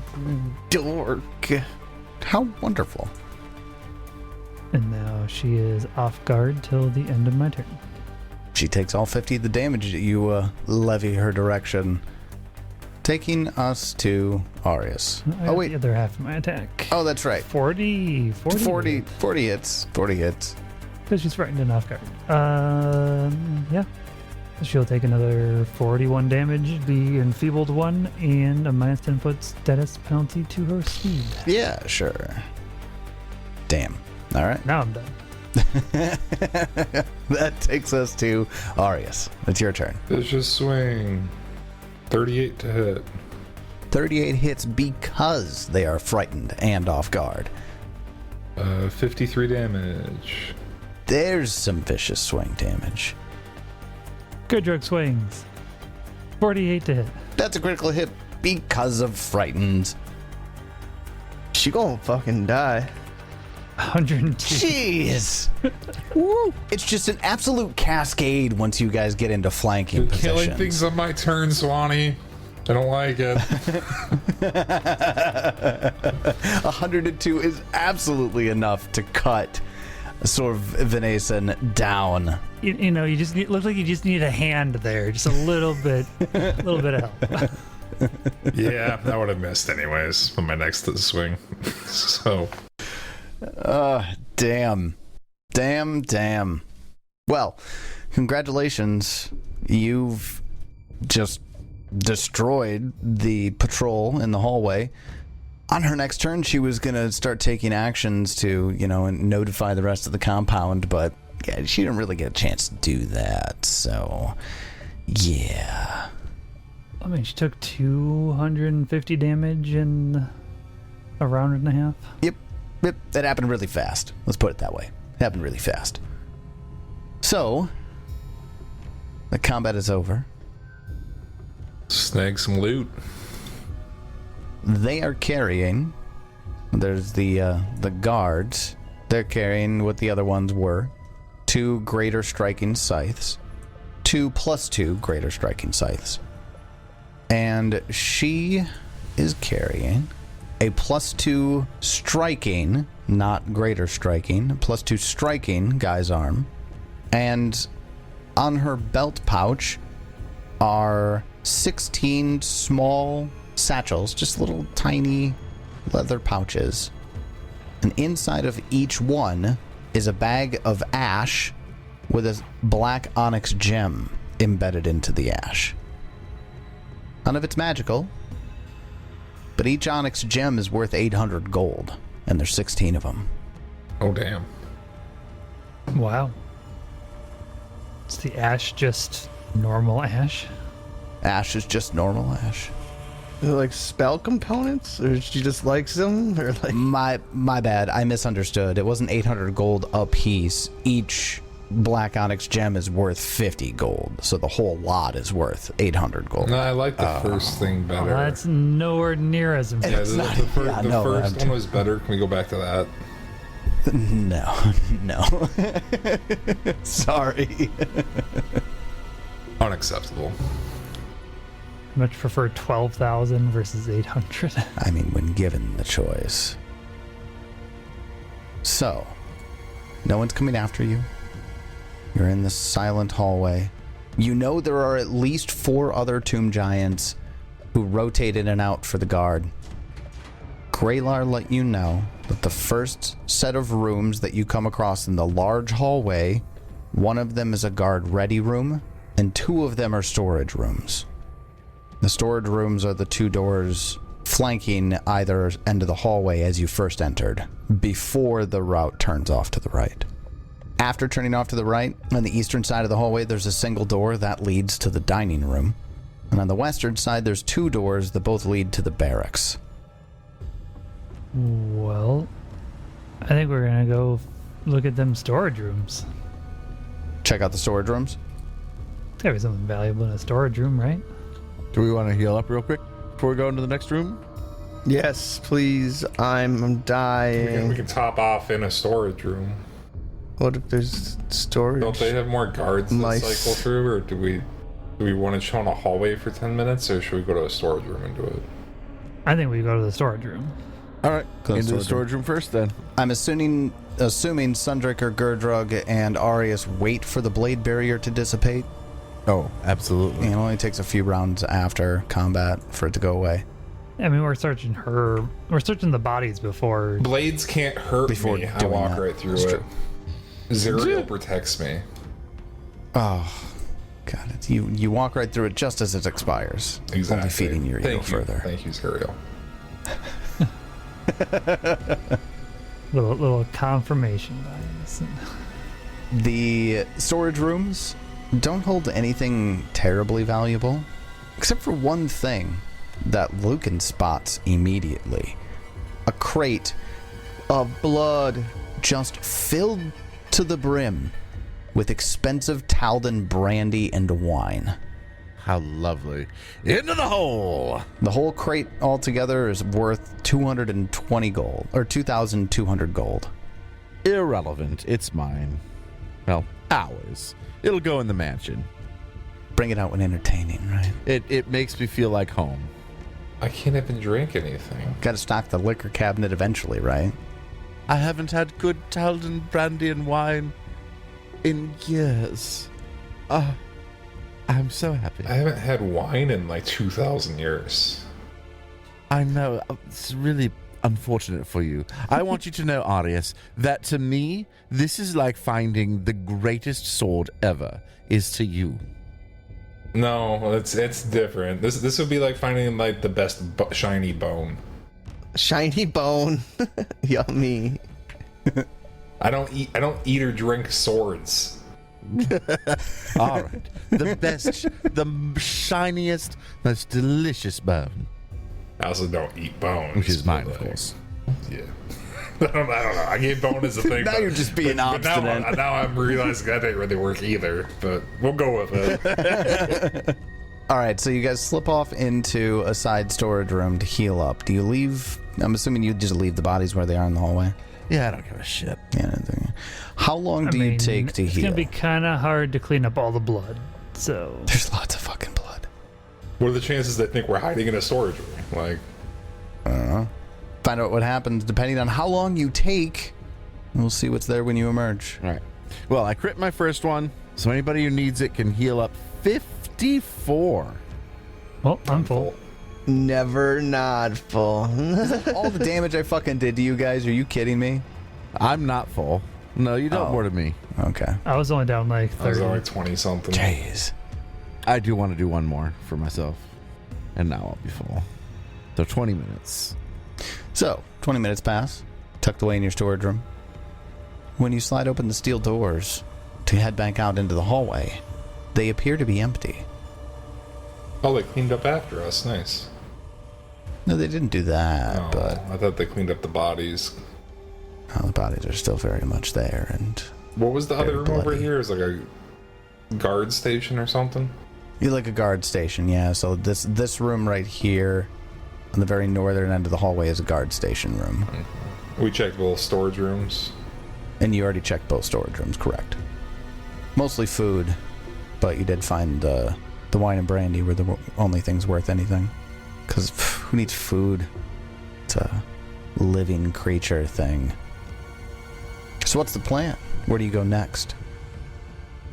dork.
How wonderful.
And now she is off guard till the end of my turn.
She takes all 50 of the damage that you levy her direction, taking us to Arius.
I
Oh,
got
wait.
the other half of my attack.
Oh, that's right.
40
hits. 40 hits.
Because she's frightened and off guard. Yeah. She'll take another 41 damage, be enfeebled 1, and a minus 10 foot status penalty to her speed.
Yeah, sure. Damn. All right.
Now I'm done.
That takes us to Arius. It's your turn.
Vicious swing. 38 to hit.
38 hits because they are frightened and off guard.
53 damage.
There's some vicious swing damage.
Good drug swings. 48 to hit.
That's a critical hit because of frightened.
She gonna fucking die.
102.
Jeez. Woo. It's just an absolute cascade once you guys get into flanking
You're killing
positions.
things on my turn, Swanee. I don't like it.
102 is absolutely enough to cut sort of Venason down.
You know, you just need, looks like you just need a hand there, just a little bit of help.
Yeah, I would have missed anyways for my next swing. So,
Damn. Well, congratulations. You've just destroyed the patrol in the hallway. On her next turn, she was going to start taking actions to, notify the rest of the compound, but yeah, she didn't really get a chance to do that. So, yeah.
I mean, she took 250 damage in a round and a half.
Yep. That happened really fast. Let's put it that way. It happened really fast. So, the combat is over.
snag some loot.
They are carrying. There's the guards. They're carrying what the other ones were: 2 greater striking scythes, 2 + 2 greater striking scythes, and she is carrying a +2 striking, not greater striking, +2 striking guy's arm, and on her belt pouch are 16 small satchels, just little tiny leather pouches. And inside of each one is a bag of ash with a black onyx gem embedded into the ash. None of it's magical, but each onyx gem is worth 800 gold, and there's 16 of them.
Oh, damn.
Wow. Is the ash just normal ash?
Ash is just normal ash.
Are they like spell components, or she just likes them, or like?
My bad. I misunderstood. It wasn't 800 gold a piece. Each black onyx gem is worth 50 gold, so the whole lot is worth 800 gold.
No, I like the first thing better.
Well, that's nowhere near as
yeah,
important.
the first one was better. Can we go back to that?
No. Sorry.
Unacceptable.
Much prefer 12,000 versus 800.
I mean, when given the choice. So, no one's coming after you. You're in this silent hallway. You know there are at least 4 other tomb giants who rotate in and out for the guard. Graylar let you know that the first set of rooms that you come across in the large hallway, one of them is a guard ready room, and 2 of them are storage rooms. The storage rooms are the 2 doors flanking either end of the hallway as you first entered, before the route turns off to the right. After turning off to the right, on the eastern side of the hallway, there's a single door that leads to the dining room. And on the western side, there's 2 doors that both lead to the barracks.
Well, I think we're gonna go look at them storage rooms.
Check out the storage rooms.
There's gotta be something valuable in a storage room, right?
Do we want to heal up real quick before we go into the next room?
Yes, please. I'm dying.
We can top off in a storage room.
What if there's storage?
Don't they have more guards that
Mice.
cycle through, or do we want to chill in a hallway for 10 minutes, or should we go to a storage room and do it?
I think we go to the storage room.
All right,
Go to the
into the
storage
storage room first then.
I'm assuming Sundraker, Gurdrug, and Arius wait for the blade barrier to dissipate.
Oh, absolutely.
It only takes a few rounds after combat for it to go away.
I mean, we're searching the bodies before.
Blades can't hurt
Before
me. I
doing
walk
that.
right through
It's
it.
true.
Zerial protects me.
Oh, God. You walk right through it just as it expires.
Exactly.
Only feeding your ego
Thank you.
further.
Thank you, Zerial.
Little confirmation bias.
The storage rooms don't hold anything terribly valuable, except for one thing that Lucan spots immediately. A crate
of blood.
just filled to the brim with expensive Talden brandy and wine.
How lovely. Into the hole!
The whole crate altogether is worth 220 gold, or 2,200 gold.
Irrelevant. It's mine. Well, ours. It'll go in the mansion.
Bring it out when entertaining, right?
It makes me feel like home.
I can't even drink anything.
Got to stock the liquor cabinet eventually, right?
I haven't had good Talden brandy and wine in years. I'm so happy.
I haven't had wine in like 2,000 years.
I know. It's really unfortunate for you. I want you to know, Arius, that to me, this is like finding the greatest sword ever is to you.
No, it's different. This would be like finding like the best shiny bone.
Shiny bone. Yummy.
I don't eat or drink swords.
All right. The best, the shiniest, most delicious bone.
I also don't eat bones.
Which is mine,
but,
of course.
Yeah. I don't know. I gave bone as a thing.
Now you're just being obstinate.
But now I'm realizing that didn't really work either. But we'll go with it.
All right, so you guys slip off into a side storage room to heal up. Do you leave? I'm assuming you just leave the bodies where they are in the hallway.
Yeah, I don't give a shit.
Yeah. How long do you take to
it's
heal?
It's gonna be kind of hard to clean up all the blood. So
There's lots of fucking blood.
What are the chances they think we're hiding in a storage room? Like,
I don't know. Find out what happens depending on how long you take. We'll see what's there when you emerge.
All right. Well, I crit my first one, so anybody who needs it can heal up 54.
well, I'm full.
Never not full.
All the damage I fucking did to you guys, are you kidding me?
I'm not full. No, you dealt more to me.
Okay.
I was only down like 30.
I was only 20 something.
Jeez.
I do want to do one more for myself, and now I'll be full. So 20 minutes.
So, 20 minutes pass, tucked away in your storage room. When you slide open the steel doors to head back out into the hallway, they appear to be empty.
Oh, they cleaned up after us. Nice.
No, they didn't do that,
Oh,
but
I thought they cleaned up the bodies.
the bodies are still very much there. And
What was the
Very
other room over
bloody.
here? Is like a guard station or something?
you're like a guard station, yeah. So this room right here, on the very northern end of the hallway, is a guard station room.
We checked both storage rooms.
And you already checked both storage rooms, correct? Mostly food, but you did find the wine and brandy were the only things worth anything. Because who needs food? It's a living creature thing. So what's the plan? Where do you go next?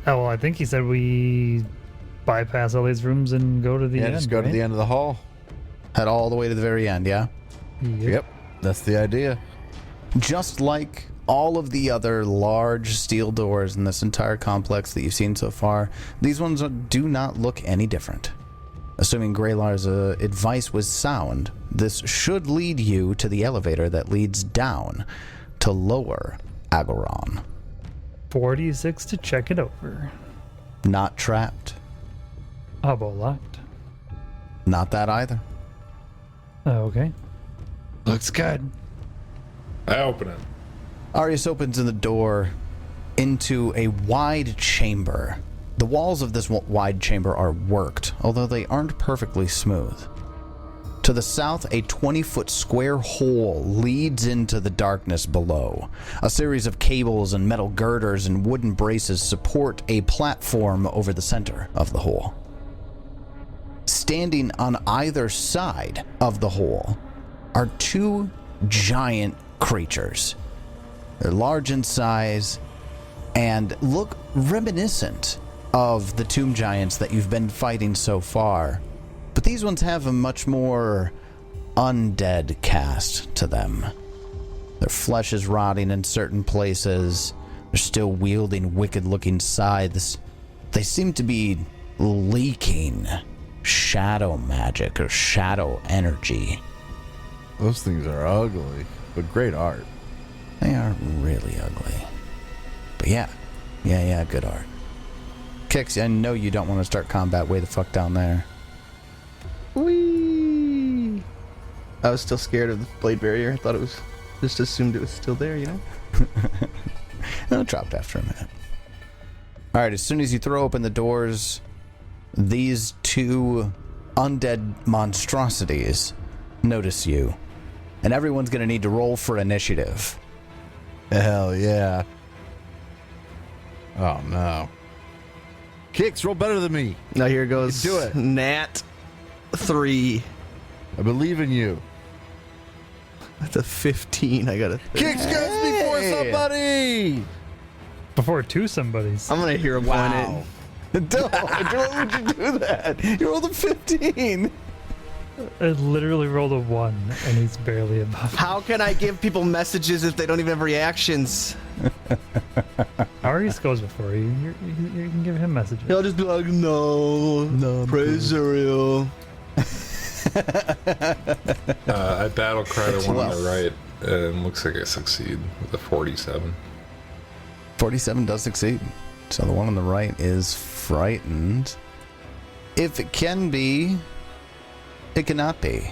Oh, well, I think he said we bypass all these rooms and go to the end.
Just go to the end of the hall.
Head all the way to the very end, yeah?
Yep. That's the idea.
Just like all of the other large steel doors in this entire complex that you've seen so far, these ones do not look any different. Assuming Greylar's advice was sound, this should lead you to the elevator that leads down to Lower Argoron.
46 to check it over.
Not trapped.
How about locked?
Not that either.
Oh, okay.
Looks good.
I open it.
Arius opens in the door into a wide chamber. The walls of this wide chamber are worked, although they aren't perfectly smooth. To the south, a 20-foot square hole leads into the darkness below. A series of cables and metal girders and wooden braces support a platform over the center of the hole. Standing on either side of the hole are two giant creatures. They're large in size and look reminiscent of the tomb giants that you've been fighting so far. But these ones have a much more undead cast to them. Their flesh is rotting in certain places. They're still wielding wicked-looking scythes. They seem to be leaking shadow magic or shadow energy.
Those things are ugly, but great art.
They are really ugly. But yeah, good art. Kix, I know you don't want to start combat way the fuck down there.
Whee! I was still scared of the blade barrier. I thought it was... just assumed it was still there, you know?
It dropped after a minute. Alright, as soon as you throw open the doors, these two undead monstrosities notice you. And everyone's going to need to roll for initiative.
Hell yeah. Oh no. Kicks, roll better than me.
Now here goes
Do it.
Nat 3.
I believe in you.
That's a 15. I got a 30.
Kicks goes before somebody.
Before two somebodies.
I'm gonna hero point it.
Don't. Why would you do that? You rolled a 15.
I literally rolled a 1, and he's barely above.
How can I give people messages if they don't even have reactions?
Arius goes before you. You can give him messages.
He'll just be like, no, praise the real.
I battle cry the one on the right, and looks like I succeed with a 47.
47 does succeed. So the one on the right is frightened. If it can be, it cannot be.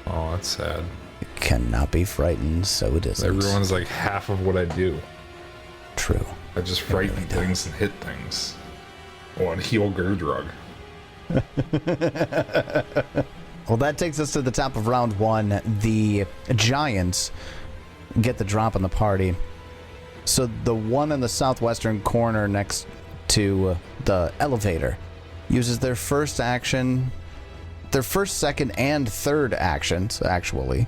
Oh, that's sad.
It cannot be frightened, so it isn't.
Everyone's like half of what I do.
True.
I just frighten things and hit things. Oh, and heal Gurdrug.
Well, that takes us to the top of round 1. The giants get the drop on the party. So the one in the southwestern corner next to the elevator uses their first action, their first, second, and third actions, actually,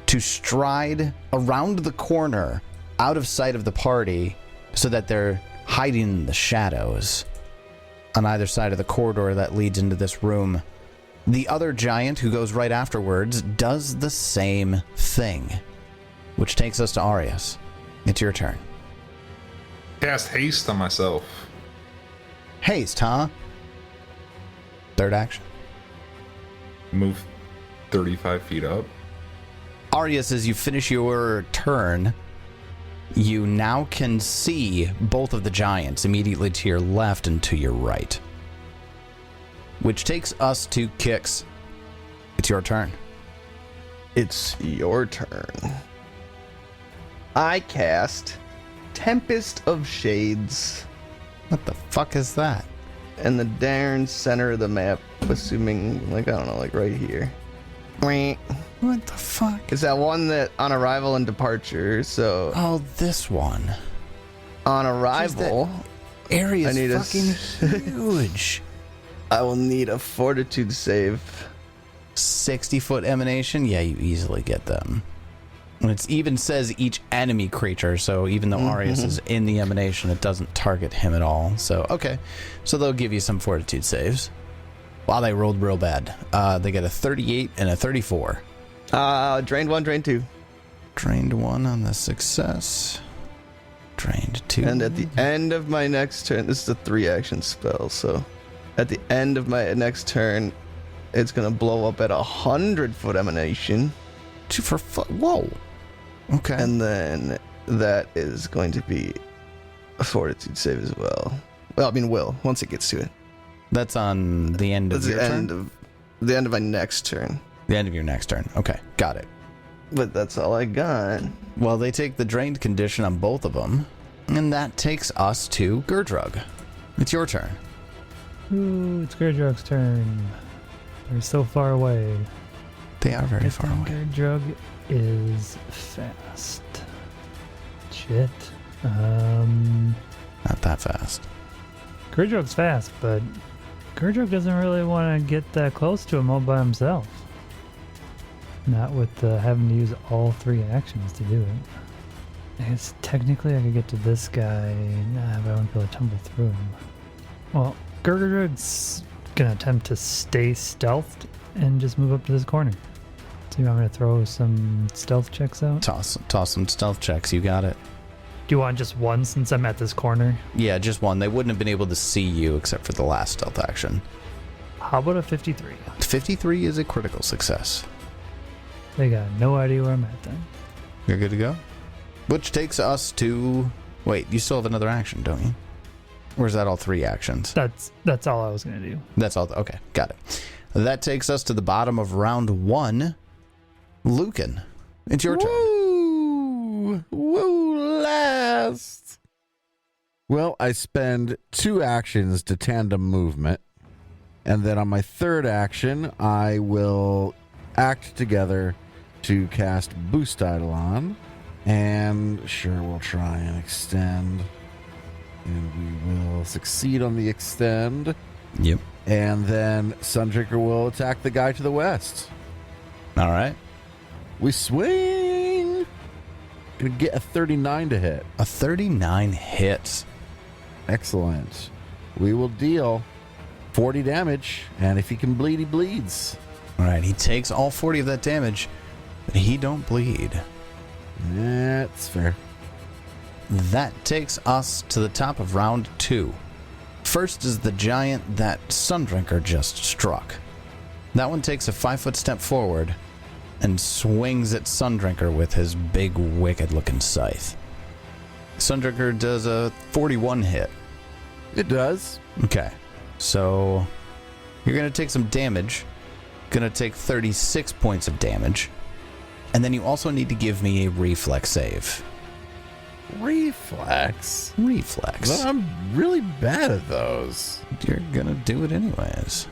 to stride around the corner out of sight of the party so that they're hiding in the shadows on either side of the corridor that leads into this room. The other giant, who goes right afterwards, does the same thing, which takes us to Arius. It's your turn.
Cast haste on myself.
Haste, huh? Third action.
Move 35 feet up.
Arius, as you finish your turn, you now can see both of the giants immediately to your left and to your right. Which takes us to Kix. It's your turn.
It's your turn. I cast Tempest of Shades
What the fuck is that?
in the darn center of the map, assuming, like, I don't know, like right here. Wait.
What the fuck?
It's that one that on arrival and departure, so
Oh, this one.
on arrival,
Area
I need a
is fucking huge.
I will need a fortitude save.
60-foot emanation? Yeah, you easily get them. And it even says each enemy creature, so even though Arius is in the emanation, it doesn't target him at all. So, okay. So they'll give you some fortitude saves. Wow, they rolled real bad. They get a 38 and a 34.
Drained 1, drained 2.
Drained 1 on the success. Drained 2.
And at the end of my next turn, this is a 3-action spell, so at the end of my next turn, it's going to blow up at 100-foot emanation.
Whoa. Okay.
And then that is going to be a fortitude save as well. Well, I mean, once it gets to it.
That's on the end of
That's
your
the
turn?
end of the end of my next turn.
The end of your next turn. Okay, got it.
But that's all I got.
Well, they take the drained condition on both of them, and that takes us to Gurdrug. It's your turn.
Ooh, it's Gurdrug's turn. They're so far away.
They are very far away.
Gurdrug is fast. Shit.
Not that fast.
Gurdrug's fast, but Gurdrug doesn't really want to get that close to him all by himself. Not with having to use all 3 actions to do it. I guess technically I could get to this guy, but I won't be able to tumble through him. Well, Gurdrug's gonna attempt to stay stealthed and just move up to this corner. So you want me to throw some stealth checks out?
Toss some stealth checks. You got it.
Do you want just one since I'm at this corner?
Yeah, just one. They wouldn't have been able to see you except for the last stealth action.
How about a 53?
53 is a critical success.
They got no idea where I'm at then.
You're good to go? Which takes us to... Wait, you still have another action, don't you? Or is that all 3 actions?
That's all I was gonna do.
That's all. Okay, got it. That takes us to the bottom of round 1. Lucan, it's your turn.
Woo, last. Well, I spend 2 actions to tandem movement. And then on my third action, I will act together to cast Boost Eidolon. And sure, we'll try and extend. And we will succeed on the extend.
Yep.
And then Sundrinker will attack the guy to the west.
All right.
We swing. Gonna get a 39 to hit.
A 39 hits.
Excellent. We will deal 40 damage, and if he can bleed, he bleeds.
All right, he takes all 40 of that damage, but he don't bleed.
That's fair.
That takes us to the top of round 2. First is the giant that Sundrinker just struck. That one takes a 5-foot step forward and swings at Sundrinker with his big, wicked-looking scythe. Sundrinker does a 41 hit.
It does.
Okay, so you're going to take some damage. Going to take 36 points of damage. And then you also need to give me a reflex save.
Reflex.
Reflex.
I'm really bad at those.
You're going to do it anyways.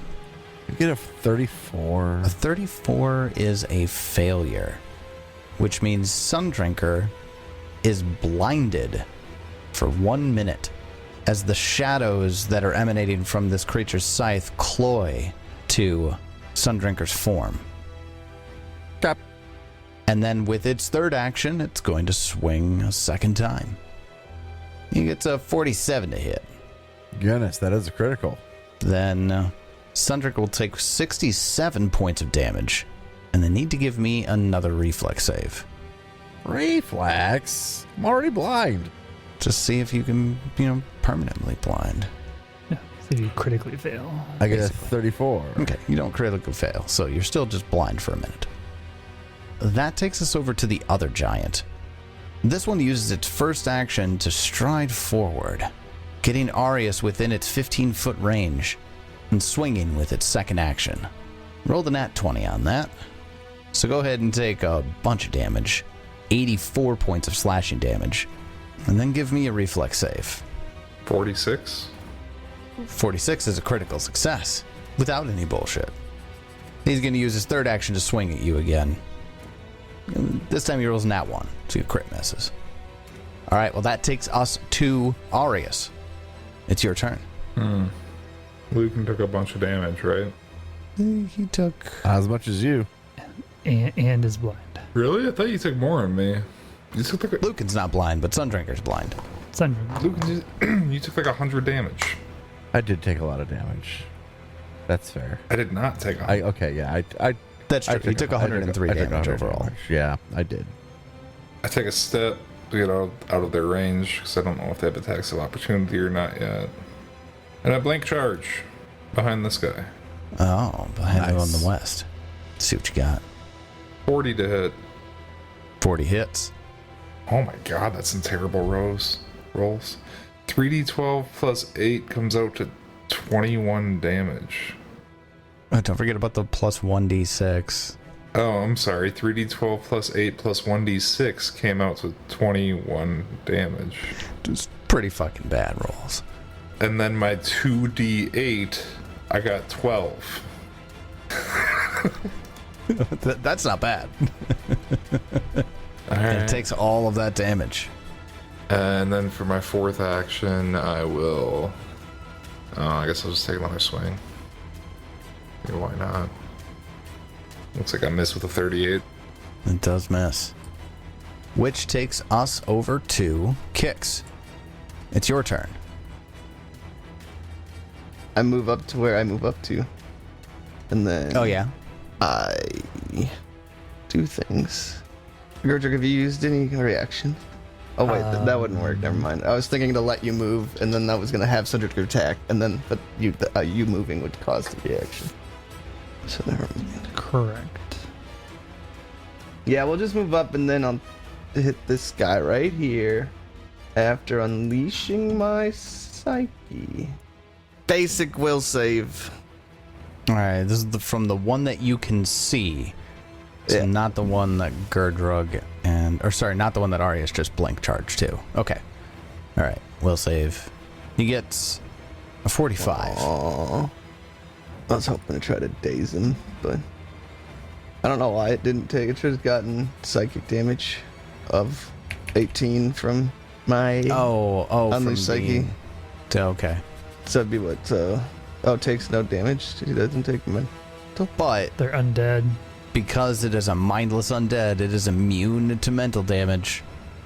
You get a 34.
A 34 is a failure, which means Sundrinker is blinded for 1 minute as the shadows that are emanating from this creature's scythe cloy to Sundrinker's form.
Cap.
And then with its third action, it's going to swing a second time. He gets a 47 to hit.
Goodness, that is a critical.
Then Sundrinker will take 67 points of damage, and they need to give me another reflex save.
Reflex? I'm already blind.
Just see if you can, permanently blind.
Yeah, so you critically fail.
I get a
Basically.
34.
Okay, you don't critically fail, so you're still just blind for a minute. That takes us over to the other giant. This one uses its first action to stride forward, getting Arius within its 15-foot range, and swinging with its second action. Roll the nat 20 on that. So go ahead and take a bunch of damage, 84 points of slashing damage, and then give me a reflex save.
46.
46 is a critical success, without any bullshit. He's going to use his third action to swing at you again. This time he rolls nat 1, so you crit misses. Alright, well that takes us to Arius. It's your turn.
Lucan took a bunch of damage, right?
He took...
As much as you.
And is blind.
Really? I thought you took more than me. You took like
Lucan's not blind, but Sundrinker's blind.
Sundrinker.
Lucan, you took like 100 damage.
I did take a lot of damage. That's fair.
I did not take.
That's true. He took 103 damage overall.
Yeah, I did.
I take a step to get out of their range because I don't know if they have attacks of opportunity or not yet. And I blank charge behind this guy.
Oh, behind you on
Nice.
the west. Let's see what you got.
40 to hit.
40 hits.
Oh my god, that's some terrible rolls. 3d12 plus 8 comes out to 21 damage.
Oh, don't forget about the plus 1d6.
Oh, I'm sorry. 3d12 plus 8 plus 1d6 came out to 21 damage.
Just pretty fucking bad rolls.
And then my 2d8, I got 12.
That's not bad.
Alright.
It takes all of that damage.
And then for my fourth action, I will... I guess I'll just take another swing. Yeah, why not? Looks like I missed with a 38.
It does miss. Which takes us over to Kix. It's your turn.
I move up to where I move up to. And then
Oh, yeah?
I do things. Gurdrick, have you used any reaction? Oh wait, that wouldn't work. Never mind. I was thinking to let you move, and then that was gonna have Cedric attack, and then but you moving would cause the reaction. So never mind.
Correct.
Yeah, we'll just move up, and then I'll hit this guy right here after unleashing my psyche. Basic will save.
Alright, this is from the one that you can see. So
Yeah.
not the one that Gerdrug not the one that Arius just blank charged to. Okay. Alright, will save. He gets a 45.
Aww. I was hoping to try to daze him, but I don't know why it didn't take. It should have gotten psychic damage of 18 from my
from
Unleash Psyche.
being- Okay.
So it'd be what? Takes no damage. He doesn't take mental.
But
They're undead.
because it is a mindless undead, it is immune to mental damage.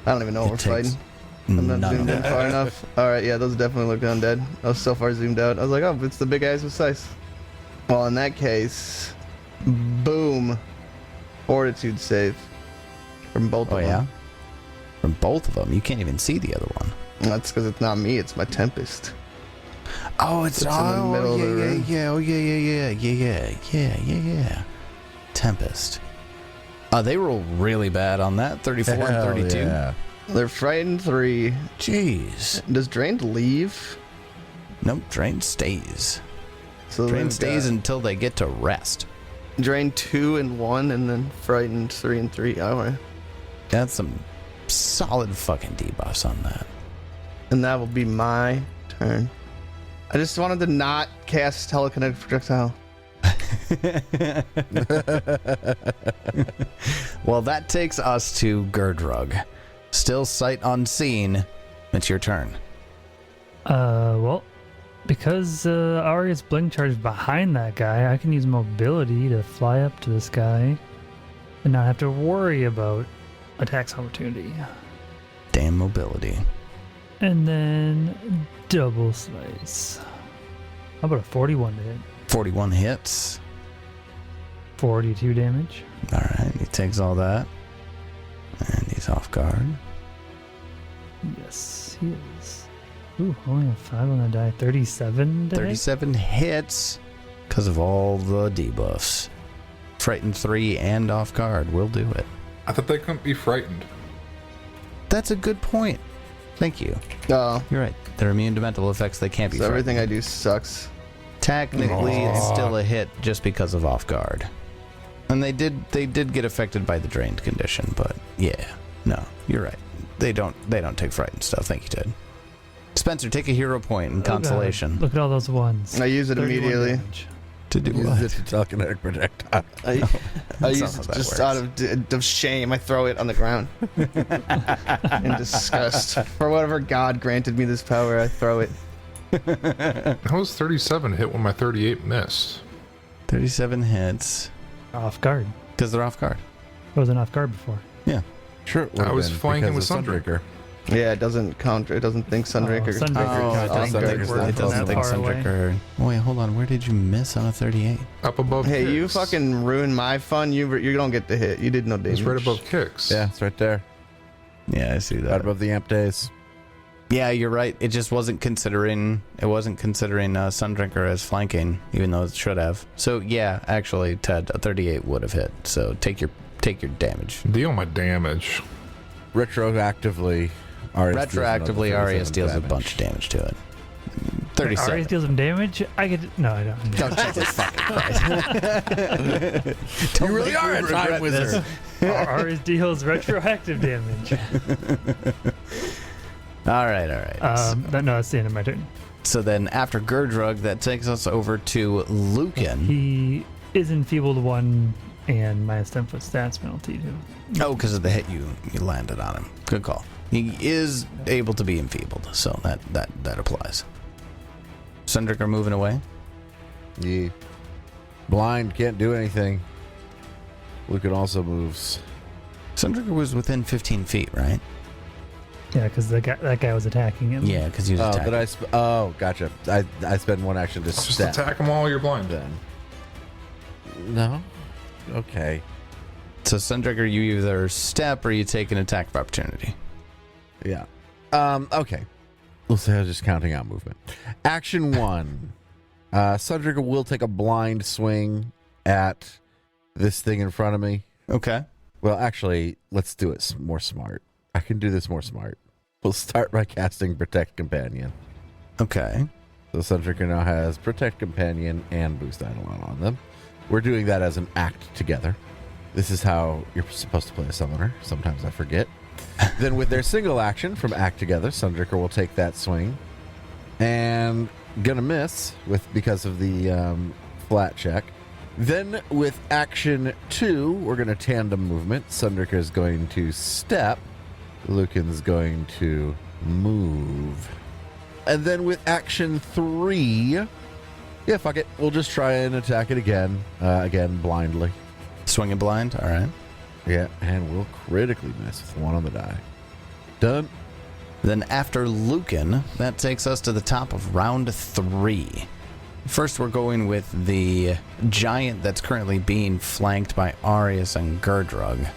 I don't even know what
It
we're
takes
fighting. I'm not
none
zoomed
of
in
it.
far enough. Alright, yeah, those definitely look undead. I was so far zoomed out. I was like, oh, it's the big guys with size. Well, in that case, boom. Fortitude save. From both
Oh,
of
yeah?
them.
From both of them. You can't even see the other one.
That's because it's not me, it's my Tempest.
Oh, it's
in the middle of the room.
Yeah. Tempest. They roll really bad on that. 34 and
Hell
32.
yeah.
They're frightened 3.
Jeez.
Does Drained leave?
Nope, Drain stays.
So
Drain
they've
stays
got
until they get to rest.
Drained 2 and 1, and then Frightened 3 and 3. Alright.
That's some solid fucking debuffs on that.
And that will be my turn. I just wanted to not cast Telekinetic Projectile.
Well, that takes us to Gerdrug. Still sight unseen. It's your turn.
Well, because Aria's blink charge is behind that guy, I can use mobility to fly up to this guy and not have to worry about attacks opportunity.
Damn mobility.
And then double slice. How about a 41 to hit?
41 hits.
42 damage.
All right, he takes all that. And he's off guard.
Yes, he is. Ooh, only a 5 on the die. 37 to hit?
37 hits because of all the debuffs. Frightened 3 and off guard will do it.
I thought they couldn't be frightened.
That's a good point. Thank you.
Oh,
You're right. They're immune to mental effects. They can't be
so everything
frightened.
I do sucks.
Technically, it's still a hit just because of off guard. And they did get affected by the drained condition, but yeah. No, you're right. They don't take frightened stuff. Thank you, Ted. Spencer, take a hero point in
Oh, God.
consolation.
Look at all those ones.
I use it
31
immediately.
damage.
To do
Use
what?
it to telekinetic projectile.
I
That's
use
not
it
how that
just
works.
out of shame. I throw it on the ground in disgust. For whatever God granted me this power, I throw it.
How was 37 hit when my 38 missed?
37 hits
Off guard.
because they're off guard.
I wasn't off guard before.
Sure, it would
I
have
was
been
flanking
because
with
of
Sunbreaker.
Yeah, it doesn't counter. It doesn't think Sunbreaker.
Sunbreaker
Oh,
counts
it
off
doesn't
guard.
think,
We're
it doesn't
that
think
far away.
Sunbreaker. Wait, hold on. Where did you miss on a 38?
Up above
Hey,
kicks.
you fucking ruined my fun. You don't get to hit. You did no damage.
It's right above kicks.
Yeah, it's right there.
Yeah, I see
Right
that.
above the amp days.
Yeah, you're right. It just wasn't considering. It wasn't considering Sundrinker as flanking, even though it should have. So yeah, actually, Ted, a 38 would have hit. So take your damage.
Deal my damage.
Retroactively, Arias
Retroactively, Arias deals a
damage.
bunch of damage to it.
Arias
37.
deals some damage. I could. No, I don't.
Don't Jesus fucking Christ.
You really are a time wizard.
Arias deals retroactive damage.
All right.
No, that's the end of my turn.
So then after Gerdrug, that takes us over to Lucan.
He is enfeebled 1 and minus 10 foot stats penalty too.
Oh, because of the hit you landed on him. Good call. He is able to be enfeebled, so that applies. Sundrick are moving away.
Yeah. Blind, can't do anything. Lucan also moves.
Sundrick was within 15 feet, right?
Yeah, because that guy was attacking him.
Yeah, because he was
Oh,
attacking.
did I? Gotcha. I spend one action to
Just
step.
attack them while you're blind.
Then. No. Okay.
So Sundricker, you either step or you take an attack of opportunity.
Yeah. Okay. We'll say I was just counting out movement. Action 1. Sundricker will take a blind swing at this thing in front of me.
Okay.
Well, actually, let's do it more smart. I can do this more smart. We'll start by casting Protect Companion.
Okay.
So Sundricker now has Protect Companion and Boost Eidolon on them. We're doing that as an act together. This is how you're supposed to play a summoner. Sometimes I forget. Then with their single action from Act Together, Sundricker will take that swing and gonna miss because of the flat check. Then with action 2, we're gonna tandem movement. Sundricker is going to step. Lucan's going to move. And then with action 3, yeah, fuck it. We'll just try and attack it again. Again, blindly.
Swinging blind? All right.
Yeah, and we'll critically miss with 1 on the die. Done.
Then after Lucan, that takes us to the top of round 3. First, we're going with the giant that's currently being flanked by Arius and Gerdrug.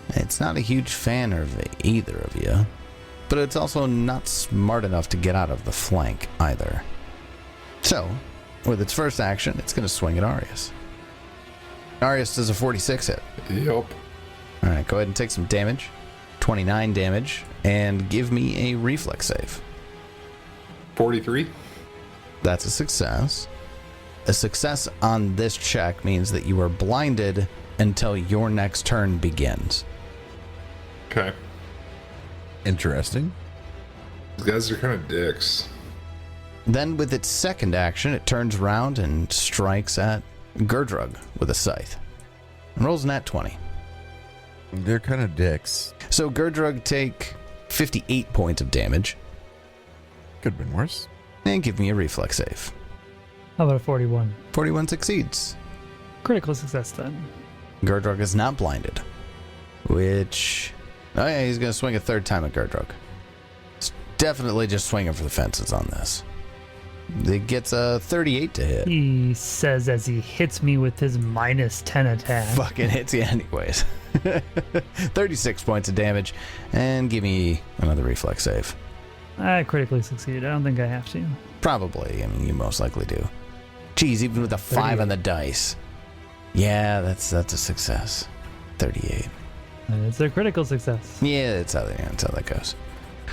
It's not a huge fan of either of you, but it's also not smart enough to get out of the flank either. So, with its first action, it's going to swing at Arius. Arius does a 46 hit.
Yup.
All right, go ahead and take some damage. 29 damage, and give me a reflex save.
43.
That's a success. A success on this check means that you are blinded until your next turn begins.
Okay.
Interesting.
These guys are kind of dicks.
Then with its second action, it turns around and strikes at Gerdrug with a scythe. And rolls an at 20.
They're kind of dicks.
So Gerdrug take 58 points of damage.
Could have been worse.
And give me a reflex save.
How about a 41?
41 succeeds.
Critical success then.
Gerdrug is not blinded. Which... Oh yeah, he's going to swing a third time at Gerdrug. It's definitely just swinging for the fences on this. It gets a 38 to hit.
He says as he hits me with his minus 10 attack.
Fucking hits you anyways. 36 points of damage. And give me another reflex save.
I critically succeeded. I don't think I have to.
Probably. I mean, you most likely do. Geez, even with a 5 on the dice. Yeah, that's a success. 38.
And it's a critical success.
Yeah, that's how that goes.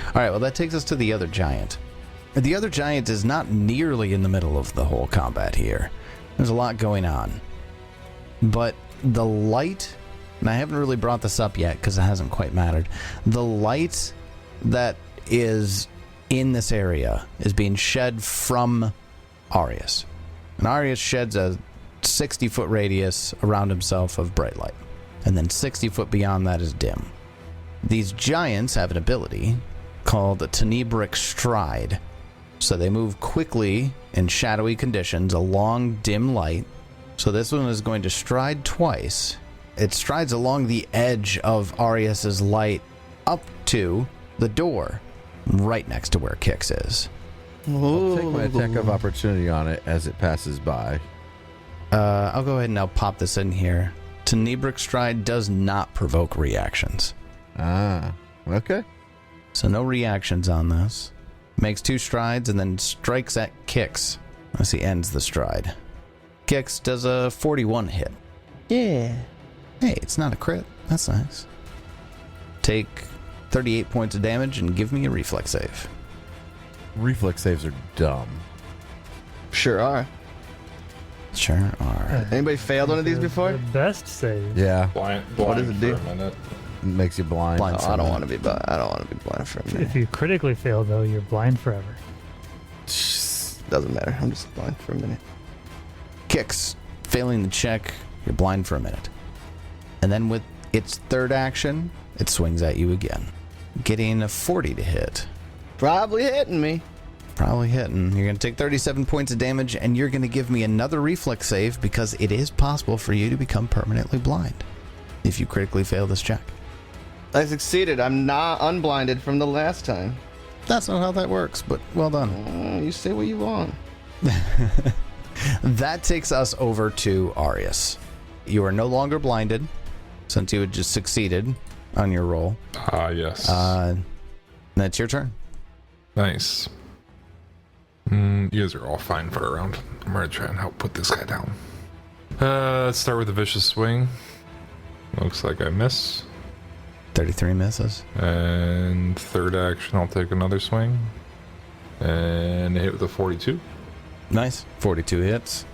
All right, well, that takes us to the other giant. The other giant is not nearly in the middle of the whole combat here. There's a lot going on. But the light, and I haven't really brought this up yet because it hasn't quite mattered, the light that is in this area is being shed from Arius. And Arius sheds a 60-foot radius around himself of bright light. And then 60 foot beyond that is dim. These giants have an ability called Tenebric Stride. So they move quickly in shadowy conditions along dim light. So this one is going to stride twice. It strides along the edge of Arius's light up to the door right next to where Kix is.
I'll take my attack of opportunity on it as it passes by.
I'll go ahead and I'll pop this in here. Tenebric Stride does not provoke reactions.
Ah, okay.
So no reactions on this. Makes 2 strides and then strikes at Kix as he ends the stride. Kix does a 41 hit.
Yeah.
Hey, it's not a crit. That's nice. Take 38 points of damage and give me a reflex save.
Reflex saves are dumb.
Sure are.
Sure are.
Anybody failed one of these before?
The best save.
Yeah,
Blind
What does it do?
for a minute.
it makes you blind.
Blind.
Oh, I don't want to be blind. I don't want to be blind for a minute.
If you critically fail, though, you're blind forever.
Doesn't matter. I'm just blind for a minute.
Kix, failing the check, you're blind for a minute. And then with its third action, it swings at you again. Getting a 40 to hit.
Probably hitting me.
Probably hitting. You're going to take 37 points of damage, and you're going to give me another reflex save because it is possible for you to become permanently blind if you critically fail this check.
I succeeded. I'm not unblinded from the last time.
That's not how that works, but well done.
You say what you want.
That takes us over to Arius. You are no longer blinded since you had just succeeded on your roll.
Ah, yes.
That's your turn.
Nice. You guys are all fine for a round. I'm gonna try and help put this guy down. Let's start with a vicious swing. Looks like I miss.
33 misses.
And third action, I'll take another swing. And hit with a 42.
Nice. 42 hits.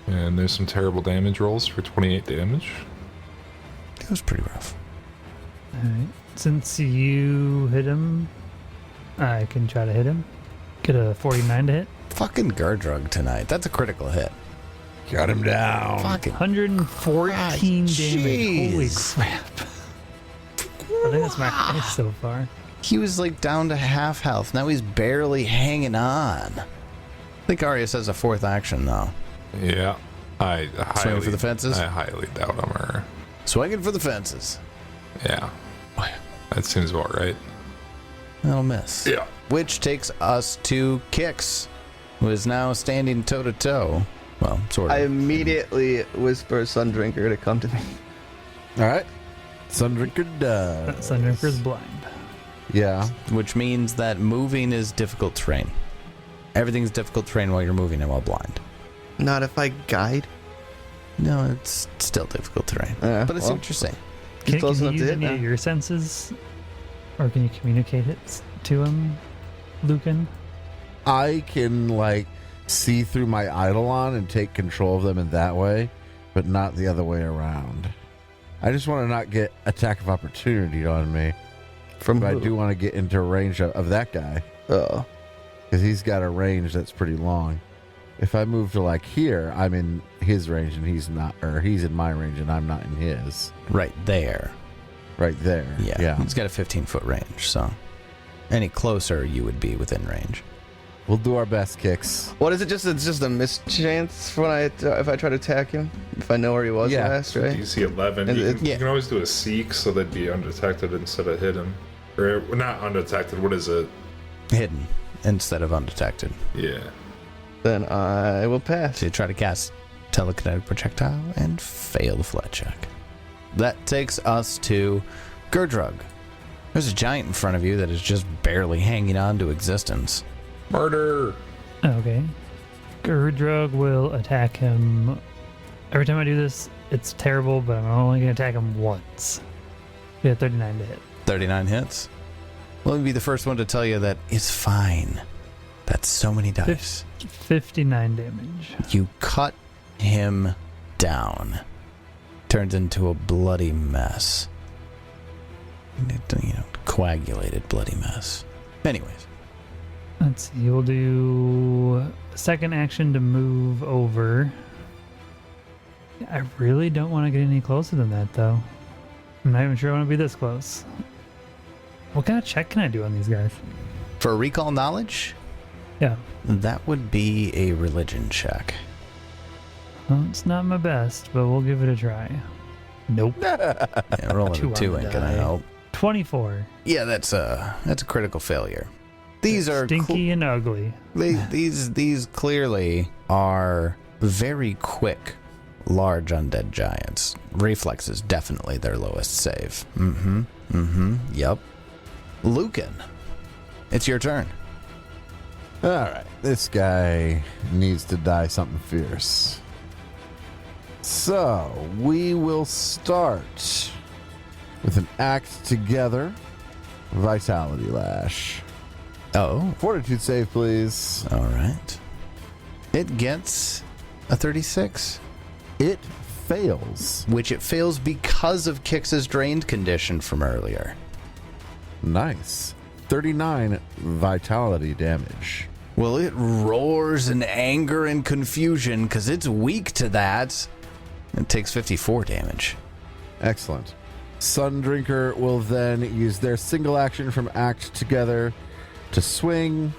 And there's some terrible damage rolls for 28 damage.
It was pretty rough.
Alright. Since you hit him, I can try to hit him. Get a 49 to hit.
Fucking Gerdrug tonight. That's a critical hit.
Got him down.
Fucking
114 damage. Holy
jeez.
crap. I think that's my highest so far.
He was like down to half health. Now he's barely hanging on. I think Arius has a 4th action though.
Yeah.
Swinging for the fences?
I highly doubt him. Or,
Swinging for the fences.
yeah. That seems about right.
That'll miss.
Yeah.
Which takes us to Kix, who is now standing toe to toe. Well, sort of.
I immediately whisper Sundrinker to come to me.
All right. Sundrinker does.
Sundrinker's blind.
Yeah.
Which means that moving is difficult terrain. Everything's difficult terrain while you're moving and while blind.
Not if I guide.
No, it's still difficult terrain. But I see what you're saying.
Can
close
you
enough to
use
hit
any
now.
of your senses? Or can you communicate it to him, Lucan?
I can, like, see through my Eidolon and take control of them in that way, but not the other way around. I just want to not get attack of opportunity on me.
From
But I
who?
do want to get into range of that guy.
Oh.
Because he's got a range that's pretty long. If I move to, like, here, I'm in his range and he's not, or he's in my range and I'm not in his.
Right there.
Right there.
Yeah. He's got a 15-foot range, so any closer you would be within range.
We'll do our best, Kix.
What is it? It's just a mischance when if I try to attack him? If I know where he was
Yeah.
last, right?
DC 11.
And
You
yeah.
can always do a seek so they'd be undetected instead of hidden. Or not undetected. What is it?
Hidden instead of undetected.
Yeah.
Then I will pass.
So you try to cast telekinetic projectile and fail the flat check. That takes us to Gerdrug. There's a giant in front of you that is just barely hanging on to existence.
Murder!
Okay. Gerdrug will attack him. Every time I do this, it's terrible, but I'm only going to attack him once. We have 39 to hit.
39 hits. Let me be the first one to tell you that it's fine. That's so many dice.
59 damage.
You cut him down. Turns into a bloody mess. Coagulated bloody mess. Anyways.
Let's see. We'll do a second action to move over. I really don't want to get any closer than that, though. I'm not even sure I want to be this close. What kind of check can I do on these guys?
For recall knowledge,
Yeah.
that would be a religion check.
Well, it's not my best, but we'll give it a try. Nope.
Yeah, rolling
Two
a 2
on the
ain't gonna
die.
help.
24.
Yeah, that's a critical failure. These are
Stinky and ugly.
these clearly are very quick, large undead giants. Reflex is definitely their lowest save. Yep. Lucan, it's your turn.
All right. This guy needs to die something fierce. So, we will start with an act together. Vitality Lash.
Oh,
Fortitude save, please.
all right. It gets a 36,
It fails.
which it fails because of Kix's drained condition from earlier.
Nice. 39 vitality damage.
Well, it roars in anger and confusion because it's weak to that. It takes 54 damage.
Excellent. Sundrinker will then use their single action from Act Together to swing.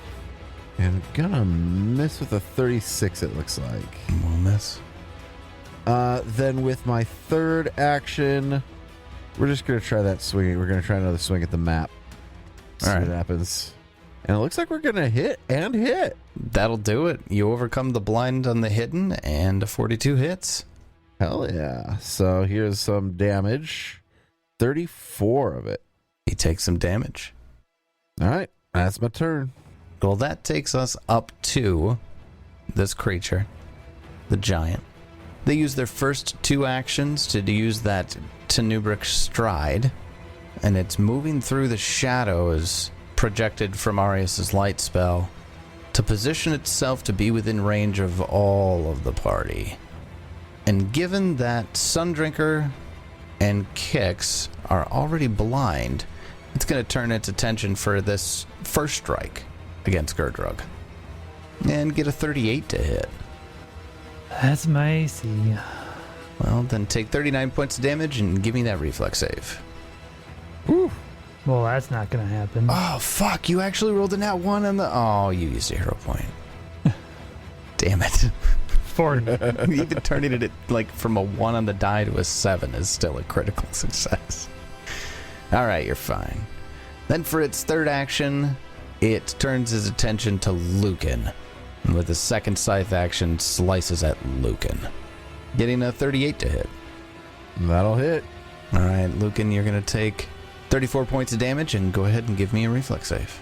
And gonna miss with a 36, it looks like.
We'll miss.
Then with my third action, we're just gonna try that swing. We're gonna try another swing at the map. See
All right.
what happens. And it looks like we're gonna hit and hit.
That'll do it. You overcome the blind on the hidden and a 42 hits.
Hell yeah. So here's some damage. 34 of it.
He takes some damage.
All right. That's my turn.
Well, that takes us up to this creature, the giant. They use their first 2 actions to use that Tenubric stride, and it's moving through the shadows projected from Arius's light spell to position itself to be within range of all of the party. And given that Sundrinker and Kix are already blind, it's going to turn its attention for this first strike against Gerdrug and get a 38 to hit.
That's my AC.
Well, then take 39 points of damage and give me that reflex save.
Whew.
Well, that's not gonna happen.
Oh, fuck. You actually rolled a nat 1 on the... Oh, you used a hero point. Damn it.
40.
Even turning it like from a 1 on the die to a 7 is still a critical success. All right, you're fine. Then for its third action, it turns its attention to Lucan. And with the second scythe action, slices at Lucan. Getting a 38 to hit.
That'll hit.
All right, Lucan, you're going to take 34 points of damage and go ahead and give me a reflex save.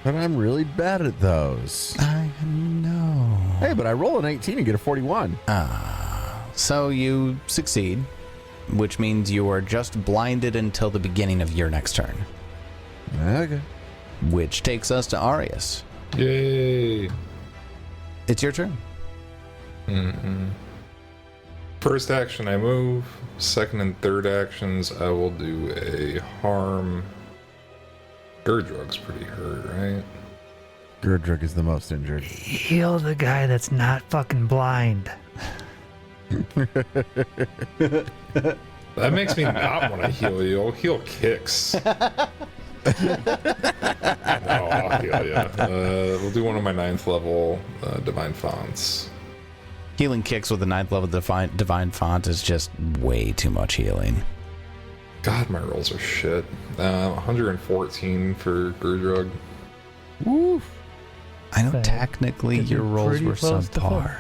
But I'm really bad at those.
I know.
Hey, but I roll an 18 and get a 41.
So you succeed, which means you are just blinded until the beginning of your next turn.
Okay.
Which takes us to Arius.
Yay.
It's your turn.
First action, I move. Second and third actions, I will do a harm. Gurdrug's pretty hurt, right?
Gurdrug is the most injured.
Heal the guy that's not fucking blind.
That makes me not want to heal you. I'll heal Kicks. No, I'll heal you. We'll do one of my 9th level Divine Fonts.
Healing Kicks with the 9th level Divine Font is just way too much healing.
God, my rolls are shit. 114 for Gurdrug.
Woo.
I know
Okay.
technically
Could
your
be
rolls
pretty
were
close to full.
subpar,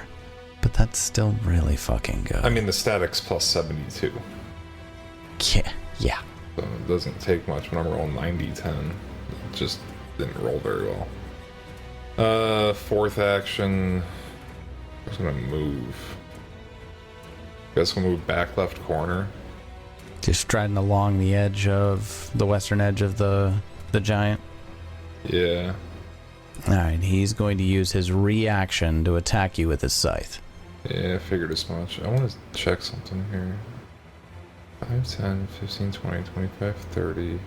but that's still really fucking good.
I mean, the static's plus 72.
Yeah.
So it doesn't take much when I'm rolling 90-10. It just didn't roll very well. Fourth action. I'm just gonna move. Guess we'll move back left corner.
Just striding along the edge of the western edge of the giant.
Yeah.
Alright, he's going to use his reaction to attack you with his scythe.
Yeah, I figured as much. I want to check something here. 5, 10, 15, 20, 25, 30,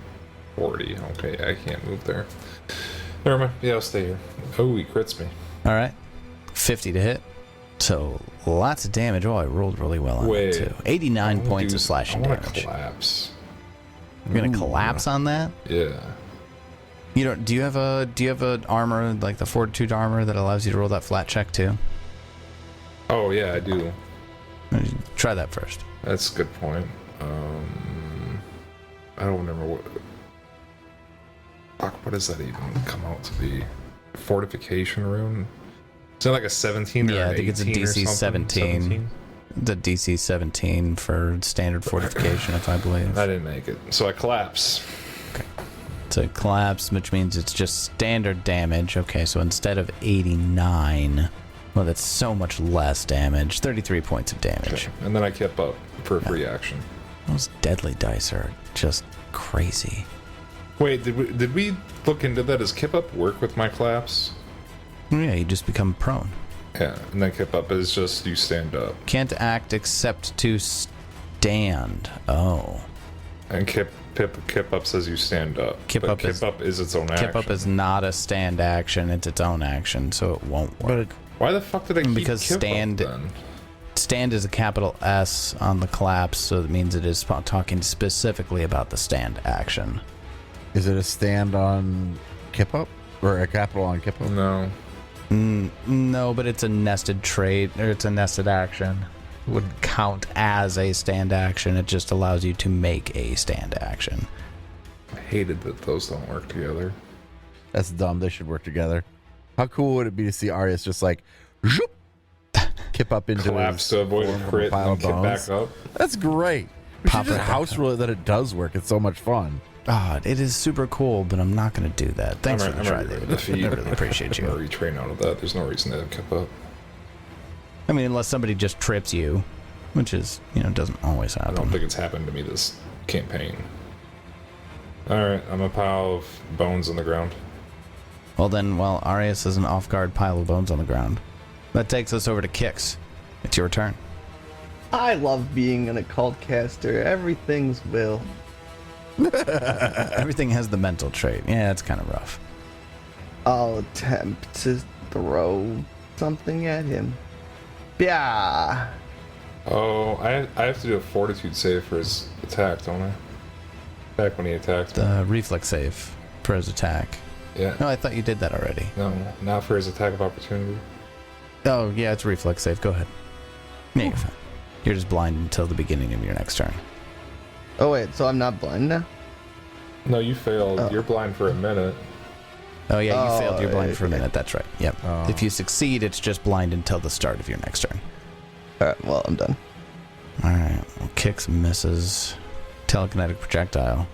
40. Okay, I can't move there. Never mind. Yeah, I'll stay here. Oh, he crits me.
Alright. 50 to hit. So, lots of damage. Oh, I rolled really well on
Wait.
that too. 89 points of slashing
I want to
damage.
collapse.
You're gonna collapse on that?
Yeah.
You don't do you have a armor, like the fortitude armor that allows you to roll that flat check too?
Oh, yeah, I do.
Try that first.
That's a good point. I don't remember what. Fuck, what does that even come out to be? Fortification rune? Is that like a 17 or
Yeah,
an
I think it's a
18 or
DC
something?
17. The DC 17 for standard fortification, if I believe.
I didn't make it. So I collapse.
It's a collapse, which means it's just standard damage. Okay, so instead of 89, well, that's so much less damage. 33 points of damage.
Okay. And then I kept up for a free action.
Those deadly dice are just crazy.
Wait, did we look into that? Does Kip Up work with my collapse?
Yeah, you just become prone.
Yeah, and then Kip Up is just you stand up.
Can't act except to stand. Oh.
And Kip Up says you stand up.
Kip
but
Up
Kip
is-
Up is its own action.
Kip up is not a stand action, it's its own action, so it won't work.
Why the fuck did I keep
Because
Kip
stand-
Up then?
Stand is a capital S on the collapse, so that means it is talking specifically about the stand action.
Is it a stand on Kip Up? Or a capital on Kip Up?
No.
No, but it's a nested trait, or it's a nested action. It wouldn't count as a stand action, it just allows you to make a stand action.
I hated that those don't work together.
That's dumb. They should work together. How cool would it be to see Arius just like zoop, Kip up into
Collapse
his
to avoid a
form of
crit
pile
and
of
Kip
bones?
back up.
That's great. We
Pop
should
it
just
back
house rule it that it does work. It's so much fun.
God, it is super cool, but I'm not going to do that. Thanks
I'm
for the try,
ready to
David.
defeat.
I really appreciate
I'm
you.
gonna retrain out of that. There's no reason to have Kip Up.
I mean, unless somebody just trips you, which is, doesn't always
I
happen.
don't think it's happened to me this campaign. Alright, I'm a pile of bones on the ground.
Well then, while Arius is an off-guard pile of bones on the ground, that takes us over to Kix. It's your turn.
I love being an occult caster. Everything's will.
Everything has the mental trait. Yeah, it's kind of rough.
I'll attempt to throw something at him. Yeah.
Oh, I have to do a fortitude save for his attack, don't I? Back when he attacked me.
The reflex save for his attack.
Yeah.
No, I thought you did that already.
No, not for his attack of opportunity.
Oh, yeah, it's reflex save. Go ahead. Yeah, you're fine. You're just blind until the beginning of your next turn.
Oh wait, so I'm not blind now?
No, you failed.
Oh.
You're blind for a minute.
Oh, yeah, you
Oh,
failed. You're blind for a
okay.
minute. That's right. Yep.
Oh.
If you succeed, it's just blind until the start of your next turn.
Alright, well, I'm done.
All right. Well, kicks, misses. Telekinetic projectile.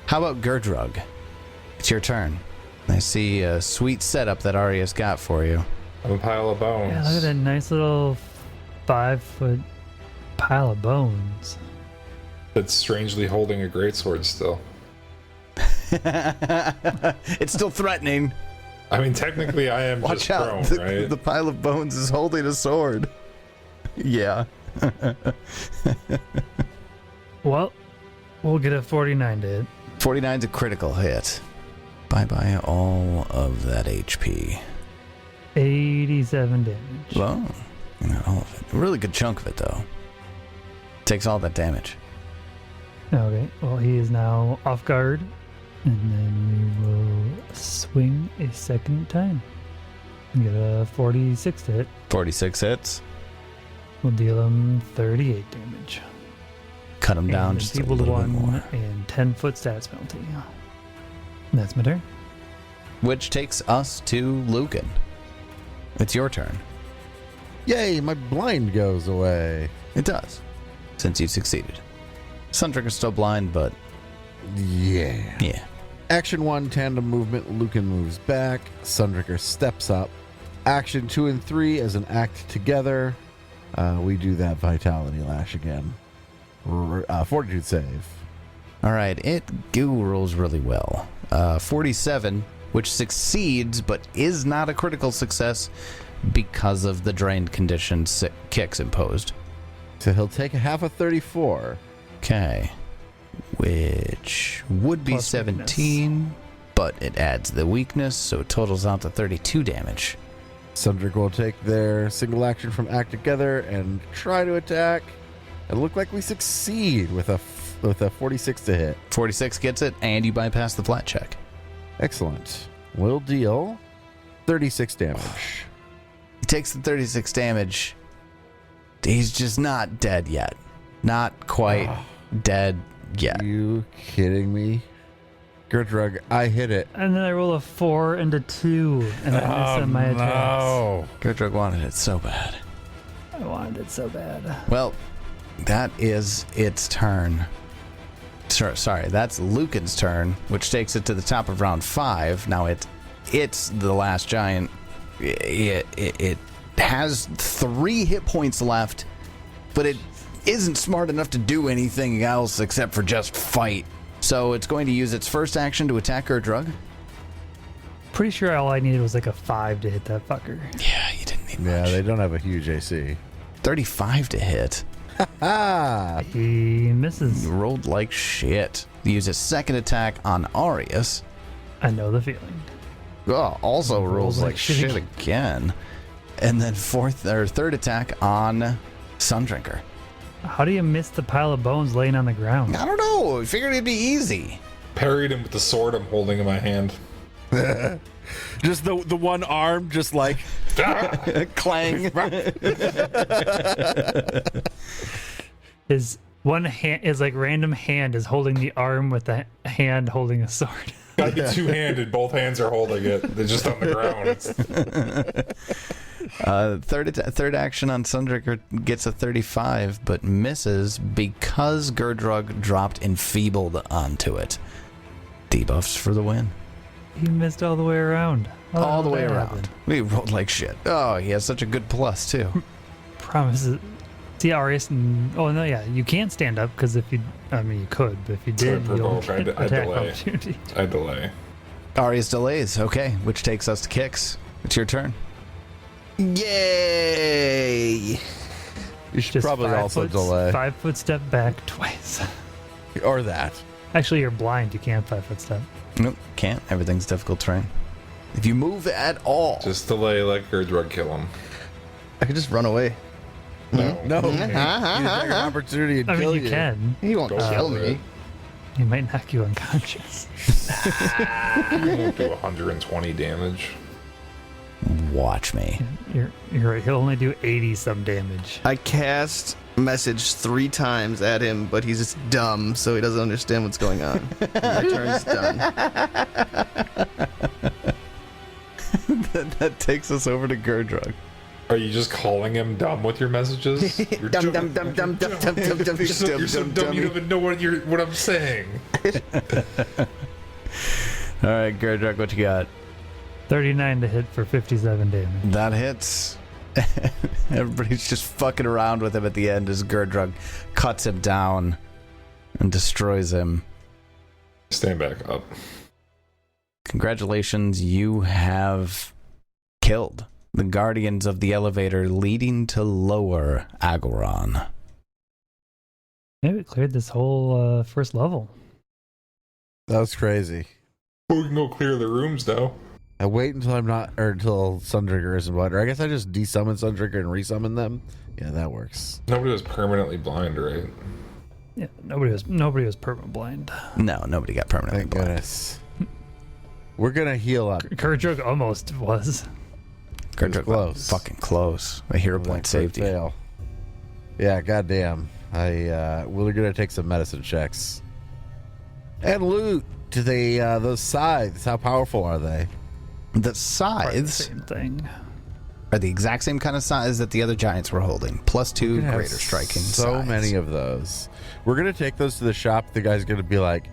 How about Gerdrug? It's your turn. I see a sweet setup that Aria's got for you.
I'm a pile of bones.
Yeah, look at that nice little 5-foot pile of bones.
That's strangely holding a greatsword still.
It's still threatening.
I mean, technically, I am
Watch
just
out.
prone, right?
The pile of bones is holding a sword. Yeah.
Well, we'll get a 49 to hit.
49's a critical hit. Bye-bye all of that HP.
87 damage.
Well, not all of it. A really good chunk of it, though. Takes all that damage.
Okay, well, he is now off guard. And then we will swing a second time. And get a 46 to hit.
46 hits.
We'll deal him 38 damage.
Cut him down
And
just a
enfeebled
little bit
1
more.
and 10-foot status penalty. And that's my turn.
Which takes us to Lucan. It's your turn.
Yay, my blind goes away.
It does, since you succeeded. Sundrinker's still blind, but
Yeah.
yeah.
Action 1, tandem movement. Lucan moves back. Sundrinker steps up. Action 2 and 3 as an act together. We do that vitality lash again. Fortitude save.
All right, it rolls really well. 47, which succeeds, but is not a critical success because of the drained condition kicks imposed.
So he'll take a half of 34.
Okay. Which would be
Plus
17, but it adds the weakness, so it totals out to 32 damage.
Sundrinker will take their single action from act together and try to attack. It looked like we succeed with a 46 to hit.
46 gets it, and you bypass the flat check.
Excellent. We'll deal 36 damage.
He takes the 36 damage. He's just not dead yet. Not quite dead yet.
You kidding me? Gerdrug, I hit it.
And then I roll a 4 and a 2, and I miss on my attacks.
Gerdrug wanted it so bad.
I wanted it so bad.
Well, that is its turn. Sorry, that's Lucan's turn, which takes it to the top of round 5. Now it's the last giant. It has 3 hit points left, but it isn't smart enough to do anything else except for just fight. So it's going to use its first action to attack Gerdrug.
Pretty sure all I needed was like a 5 to hit that fucker.
Yeah, you didn't need
Yeah,
much.
they don't have a huge AC.
35 to hit.
Ah!
He misses.
You rolled like shit. Use a second attack on Arius.
I know the feeling.
Oh, also rolls like shit again. And then third attack on Sundrinker.
How do you miss the pile of bones laying on the ground?
I don't know. I figured it'd be easy.
Parried him with the sword I'm holding in my hand.
Just the one arm, just like
Clang.
His one hand, his like random hand is holding the arm with the hand holding a sword.
Gotta be two-handed. Both hands are holding it. They're just on the ground.
Third action on Sundrinker gets a 35, but misses because Gerdrug dropped enfeebled onto it. Debuffs for the win.
He missed all the way around. How
All the
hell
way
did that
around.
happen?
We rolled like shit. Oh, he has such a good plus, too.
Promises. See, Arius. Oh no, yeah, you can't stand up because if you, I mean, you could, but if you did,
Sorry,
you'll
provoke.
get
I
attack
delay.
opportunity.
I delay.
Arius delays. Okay, which takes us to kicks. It's your turn.
Yay!
you should
Just
probably also delay.
5-foot step back twice.
Or that.
Actually, you're blind. You can't 5-foot step.
Nope, can't. Everything's difficult terrain. If you move at all,
Just delay, let Gerdrug kill him.
I could just run away.
No.
No, man. You take an opportunity to
I
kill
mean, you can.
He won't
Go
kill
for
me.
it.
He might knock you unconscious.
He won't do 120 damage.
Watch me.
You're right. He'll only do 80 some damage.
I cast message 3 times at him, but he's just dumb, so he doesn't understand what's going on. My turn's done.
that takes us over to Gurdrug.
Are you just calling him dumb with your messages? You're
Dumb, dumb, dumb, dumb, dumb, dumb, dumb, dumb,
You're so dumb you don't even know what I'm saying.
All right, Gurdrug, what you got?
39 to hit for 57 damage.
That hits. Everybody's just fucking around with him at the end as Gurdrug cuts him down and destroys him.
Stand back up.
Congratulations, you have killed the guardians of the elevator leading to Lower Argoron.
Maybe it cleared this whole first level.
That was crazy.
We can go clear the rooms, though.
I wait until until Sundrinker isn't blind. Or I guess I just desummon Sundrinker and resummon them. Yeah, that works.
Nobody was permanently blind, right?
Yeah, nobody was permanent blind.
No, nobody got permanently
Thank
blind.
goodness. We're gonna heal up.
Gurdrug almost was.
Gurdrug
close.
Fucking close. A hero point saved you.
Fail. Yeah, goddamn. We're gonna take some medicine checks. And loot. Do they those scythes? How powerful are they?
The scythes
Same thing.
are the exact same kind of size that the other giants were holding. +2
We're gonna
greater
have
striking.
So
scythes.
many of those. We're gonna take those to the shop. The guy's gonna be like,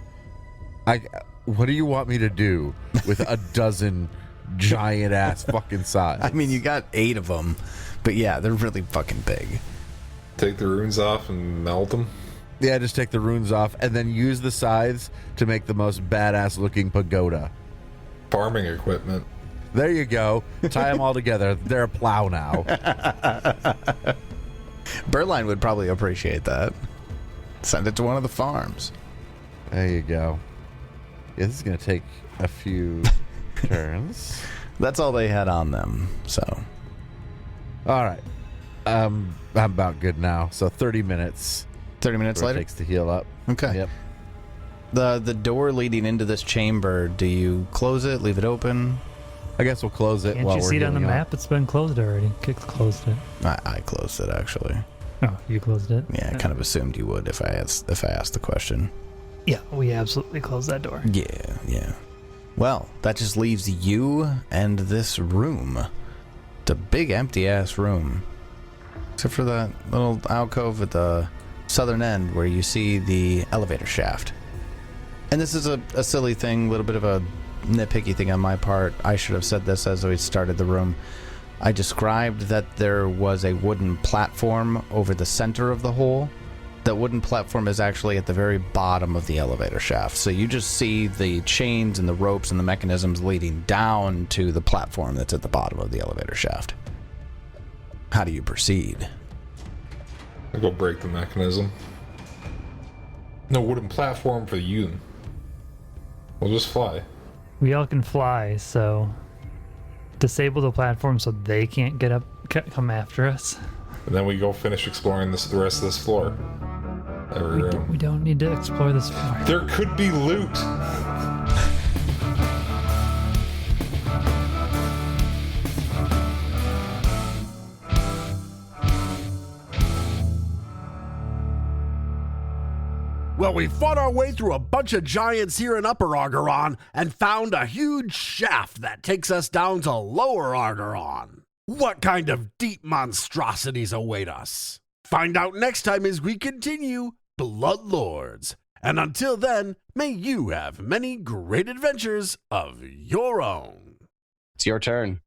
what do you want me to do with a dozen giant ass fucking scythes?
I mean, you got 8 of them, but yeah, they're really fucking big.
Take the runes off and melt them.
Yeah, just take the runes off and then use the scythes to make the most badass looking pagoda.
Farming equipment.
There you go. Tie them all together. They're a plow now.
Berline would probably appreciate that. Send it to one of the farms.
There you go. Yeah, this is going to take a few turns.
That's all they had on them, so.
All right. I'm about good now. So 30 minutes.
30 minutes
It
later?
takes to heal up.
Okay.
Yep.
The door leading into this chamber, do you close it, leave it open?
I guess we'll close it
Can't
while
you
we're
see it on the
healing up.
map? It's been closed already. Kick closed it.
I closed it, actually.
Oh, you closed it?
Yeah, I kind of assumed you would if I asked the question.
Yeah, we absolutely closed that door.
Yeah. Well, that just leaves you and this room. It's a big empty-ass room. Except for that little alcove at the southern end where you see the elevator shaft. And this is a silly thing, a little bit of a nitpicky thing on my part. I should have said this as we started the room. I described that there was a wooden platform over the center of the hole. That wooden platform is actually at the very bottom of the elevator shaft. So you just see the chains and the ropes and the mechanisms leading down to the platform that's at the bottom of the elevator shaft. How do you proceed?
I'll go break the mechanism. No wooden platform for you. We'll just fly.
We all can fly, so disable the platform so they can't get up, come after us.
And then we go finish exploring the rest of this floor. Every room.
We don't need to explore this floor.
There could be loot.
Well, we fought our way through a bunch of giants here in Upper Argoron and found a huge shaft that takes us down to Lower Argoron. What kind of deep monstrosities await us? Find out next time as we continue Blood Lords. And until then, may you have many great adventures of your own.
It's your turn.